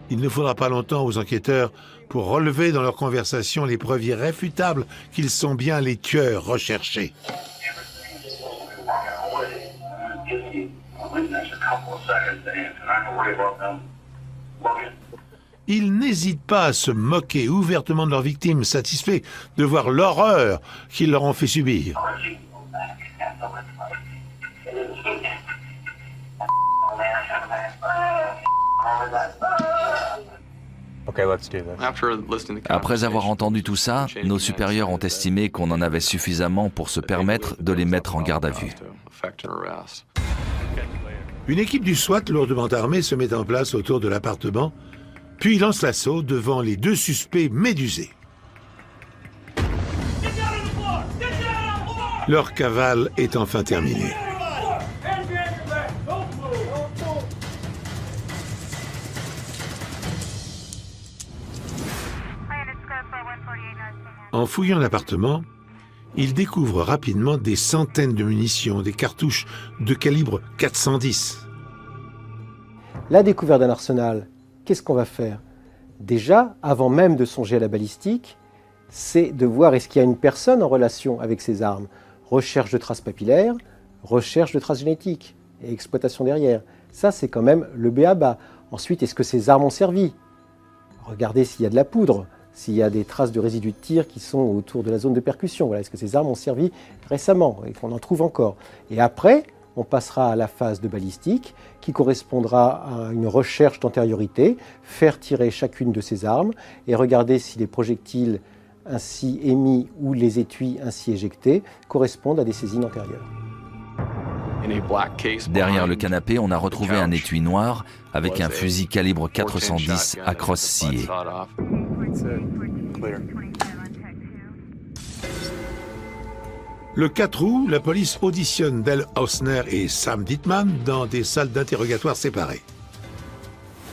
Il ne faudra pas longtemps aux enquêteurs pour relever dans leur conversation les preuves irréfutables qu'ils sont bien les tueurs recherchés. Ils n'hésitent pas à se moquer ouvertement de leurs victimes, satisfaits de voir l'horreur qu'ils leur ont fait subir. Après avoir entendu tout ça, nos supérieurs ont estimé qu'on en avait suffisamment pour se permettre de les mettre en garde à vue. Une équipe du SWAT lourdement armée se met en place autour de l'appartement, puis lance l'assaut devant les deux suspects médusés. Leur cavale est enfin terminée. En fouillant l'appartement, ils découvrent rapidement des centaines de munitions, des cartouches de calibre 410. La découverte d'un arsenal, qu'est-ce qu'on va faire? Déjà, avant même de songer à la balistique, c'est de voir est-ce qu'il y a une personne en relation avec ces armes. Recherche de traces papillaires, recherche de traces génétiques et exploitation derrière. Ça, c'est quand même le b.a.-ba. Ensuite, est-ce que ces armes ont servi? Regardez s'il y a de la poudre, s'il y a des traces de résidus de tir qui sont autour de la zone de percussion. Voilà, est-ce que ces armes ont servi récemment et qu'on en trouve encore? Et après, on passera à la phase de balistique qui correspondra à une recherche d'antériorité, faire tirer chacune de ces armes et regarder si les projectiles ainsi émis ou les étuis ainsi éjectés correspondent à des saisines antérieures. Derrière le canapé, on a retrouvé un étui noir avec un fusil calibre 410 à crosse sciée. Le 4 août, la police auditionne Dale Osner et Sam Dittmann dans des salles d'interrogatoire séparées.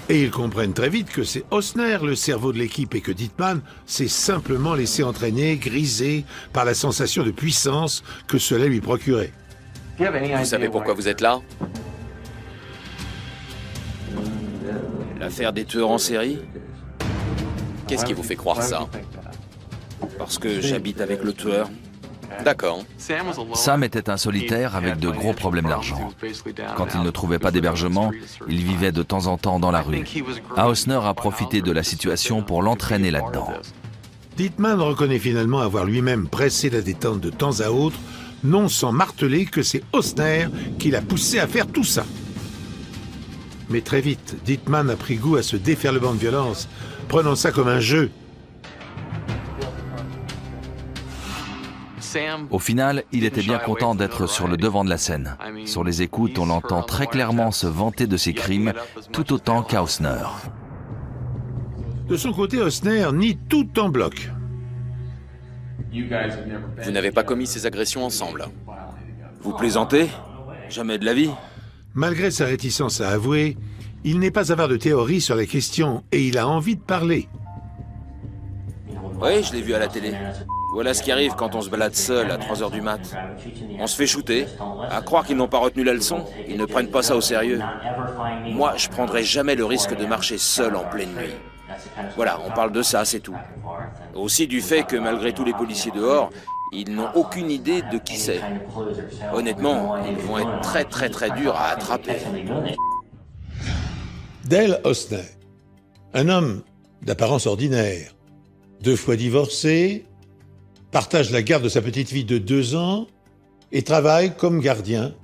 Et ils comprennent très vite que c'est Osner le cerveau de l'équipe et que Dittmann s'est simplement laissé entraîner, grisé par la sensation de puissance que cela lui procurait. Vous savez pourquoi vous êtes là? L'affaire des tueurs en série? Qu'est-ce qui vous fait croire ça? Parce que j'habite avec le tueur. D'accord. Sam était un solitaire avec de gros problèmes d'argent. Quand il ne trouvait pas d'hébergement, il vivait de temps en temps dans la rue. Osner a profité de la situation pour l'entraîner là-dedans. Dittmann reconnaît finalement avoir lui-même pressé la détente de temps à autre, non sans marteler que c'est Osner qui l'a poussé à faire tout ça. Mais très vite, Dittmann a pris goût à ce déferlement de violence, prenant ça comme un jeu. Au final, il était bien content d'être sur le devant de la scène. Sur les écoutes, on l'entend très clairement se vanter de ses crimes, tout autant qu'Osner. De son côté, Osner nie tout en bloc. Vous n'avez pas commis ces agressions ensemble? Vous plaisantez? Jamais de la vie. Malgré sa réticence à avouer, il n'est pas avare de théorie sur la question et il a envie de parler. Oui, je l'ai vu à la télé. Voilà ce qui arrive quand on se balade seul à 3h du mat. On se fait shooter. À croire qu'ils n'ont pas retenu la leçon, ils ne prennent pas ça au sérieux. Moi, je prendrais jamais le risque de marcher seul en pleine nuit. Voilà, on parle de ça, c'est tout. Aussi du fait que malgré tous les policiers dehors, ils n'ont aucune idée de qui c'est. Honnêtement, ils vont être très durs à attraper. Dale Osner, un homme d'apparence ordinaire, 2 fois divorcé, partage la garde de sa petite fille de 2 ans et travaille comme gardien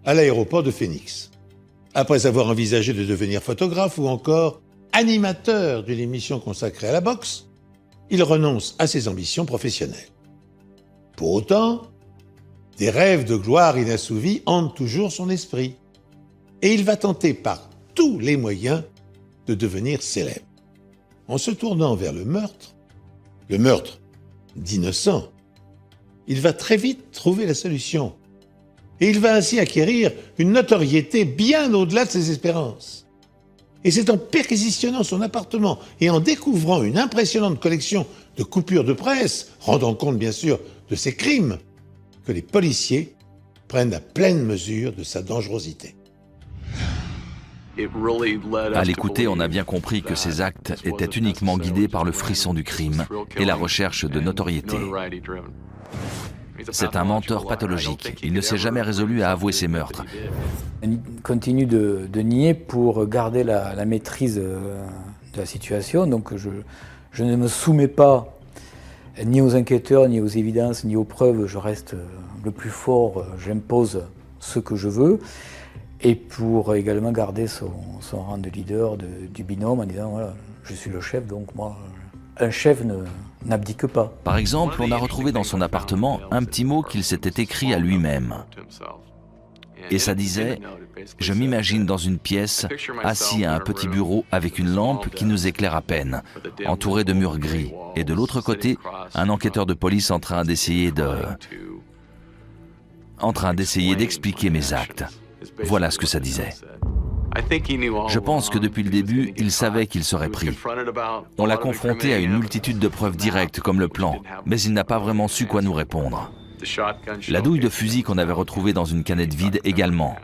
à l'aéroport de Phoenix. Après avoir envisagé de devenir photographe ou encore animateur d'une émission consacrée à la boxe, il renonce à ses ambitions professionnelles. Pour autant, des rêves de gloire inassouvis hantent toujours son esprit et il va tenter par tous les moyens de devenir célèbre. En se tournant vers le meurtre d'innocents, il va très vite trouver la solution. Et il va ainsi acquérir une notoriété bien au-delà de ses espérances. Et c'est en perquisitionnant son appartement et en découvrant une impressionnante collection de coupures de presse, rendant compte bien sûr de ses crimes, que les policiers prennent la pleine mesure de sa dangerosité. À l'écouter, on a bien compris que ses actes étaient uniquement guidés par le frisson du crime et la recherche de notoriété. C'est un menteur pathologique. Il ne s'est jamais résolu à avouer ses meurtres. Il continue de nier pour garder la maîtrise de la situation. Donc je ne me soumets pas ni aux enquêteurs, ni aux évidences, ni aux preuves. Je reste le plus fort, j'impose ce que je veux. Et pour également garder son rang de leader du binôme en disant voilà, je suis le chef, donc moi, un chef n'abdique pas. Par exemple, on a retrouvé dans son appartement un petit mot qu'il s'était écrit à lui-même. Et ça disait « Je m'imagine dans une pièce, assis à un petit bureau avec une lampe qui nous éclaire à peine, entouré de murs gris, et de l'autre côté, un enquêteur de police en train d'essayer d'expliquer mes actes. » Voilà ce que ça disait. Je pense que depuis le début, il savait qu'il serait pris. On l'a confronté à une multitude de preuves directes comme le plan, mais il n'a pas vraiment su quoi nous répondre. La douille de fusil qu'on avait retrouvée dans une canette vide également.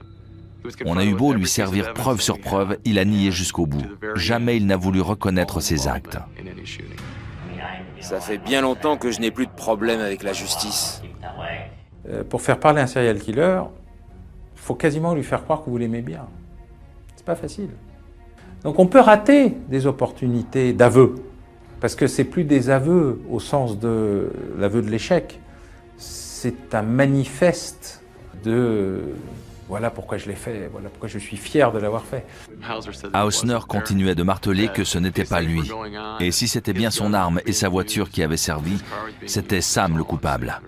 On a eu beau lui servir preuve sur preuve, il a nié jusqu'au bout. Jamais il n'a voulu reconnaître ses actes. Ça fait bien longtemps que je n'ai plus de problème avec la justice. Pour faire parler un serial killer, il faut quasiment lui faire croire que vous l'aimez bien. C'est pas facile. Donc on peut rater des opportunités d'aveu, parce que c'est plus des aveux au sens de l'aveu de l'échec. C'est un manifeste de voilà pourquoi je l'ai fait, voilà pourquoi je suis fier de l'avoir fait. Hausner continuait de marteler que ce n'était pas lui. Et si c'était bien son arme et sa voiture qui avaient servi, c'était Sam le coupable.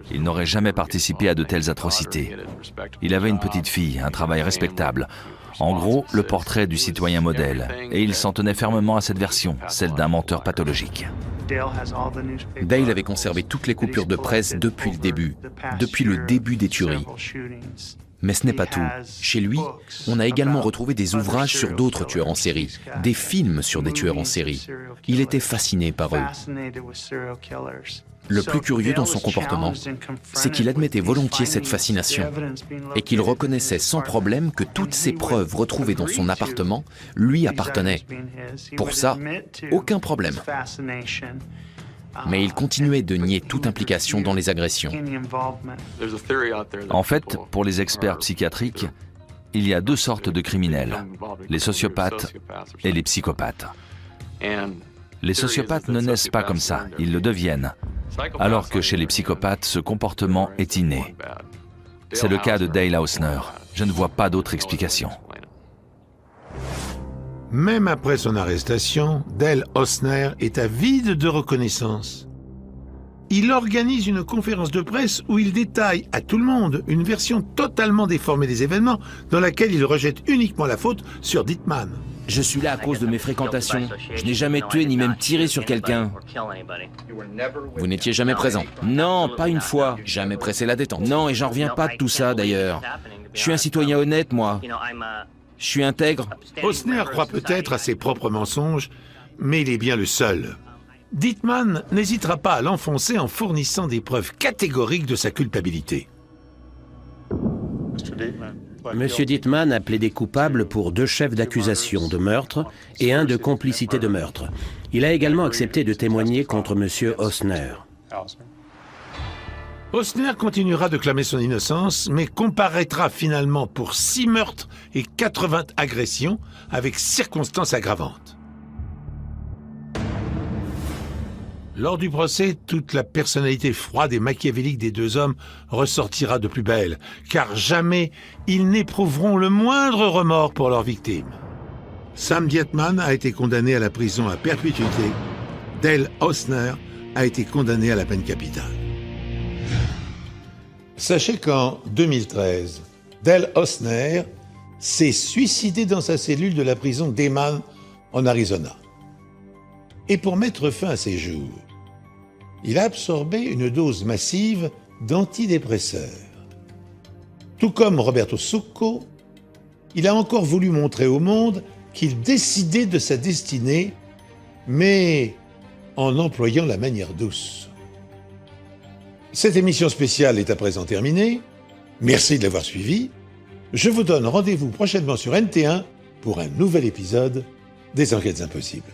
Il n'aurait jamais participé à de telles atrocités. Il avait une petite fille, un travail respectable. En gros, le portrait du citoyen modèle. Et il s'en tenait fermement à cette version, celle d'un menteur pathologique. Dale avait conservé toutes les coupures de presse depuis le début des tueries. Mais ce n'est pas tout. Chez lui, on a également retrouvé des ouvrages sur d'autres tueurs en série, des films sur des tueurs en série. Il était fasciné par eux. Le plus curieux dans son comportement, c'est qu'il admettait volontiers cette fascination et qu'il reconnaissait sans problème que toutes ces preuves retrouvées dans son appartement lui appartenaient. Pour ça, aucun problème. Mais il continuait de nier toute implication dans les agressions. En fait, pour les experts psychiatriques, il y a 2 sortes de criminels, les sociopathes et les psychopathes. Les sociopathes ne naissent pas comme ça, ils le deviennent, alors que chez les psychopathes, ce comportement est inné. C'est le cas de Dale Hausner. Je ne vois pas d'autre explication. Même après son arrestation, Dale Hausner est avide de reconnaissance. Il organise une conférence de presse où il détaille à tout le monde une version totalement déformée des événements dans laquelle il rejette uniquement la faute sur Dittman. Je suis là à cause de mes fréquentations. Je n'ai jamais tué ni même tiré sur quelqu'un. Vous n'étiez jamais présent? Non, pas une fois. Jamais pressé la détente? Non, et j'en reviens pas de tout ça d'ailleurs. Je suis un citoyen honnête, moi. Je suis intègre. Hausner croit peut-être à ses propres mensonges, mais il est bien le seul. Dittman n'hésitera pas à l'enfoncer en fournissant des preuves catégoriques de sa culpabilité. Monsieur Dittman a plaidé coupable pour 2 chefs d'accusation de meurtre et 1 de complicité de meurtre. Il a également accepté de témoigner contre monsieur Hausner. Hausner continuera de clamer son innocence, mais comparaîtra finalement pour 6 meurtres et 80 agressions avec circonstances aggravantes. Lors du procès, toute la personnalité froide et machiavélique des deux hommes ressortira de plus belle, car jamais ils n'éprouveront le moindre remords pour leurs victimes. Sam Dietzman a été condamné à la prison à perpétuité. Dale Osner a été condamné à la peine capitale. Sachez qu'en 2013, Dale Osner s'est suicidé dans sa cellule de la prison d'Eman en Arizona. Et pour mettre fin à ses jours, il a absorbé une dose massive d'antidépresseurs. Tout comme Roberto Succo, il a encore voulu montrer au monde qu'il décidait de sa destinée, mais en employant la manière douce. Cette émission spéciale est à présent terminée. Merci de l'avoir suivie. Je vous donne rendez-vous prochainement sur NT1 pour un nouvel épisode des Enquêtes Impossibles.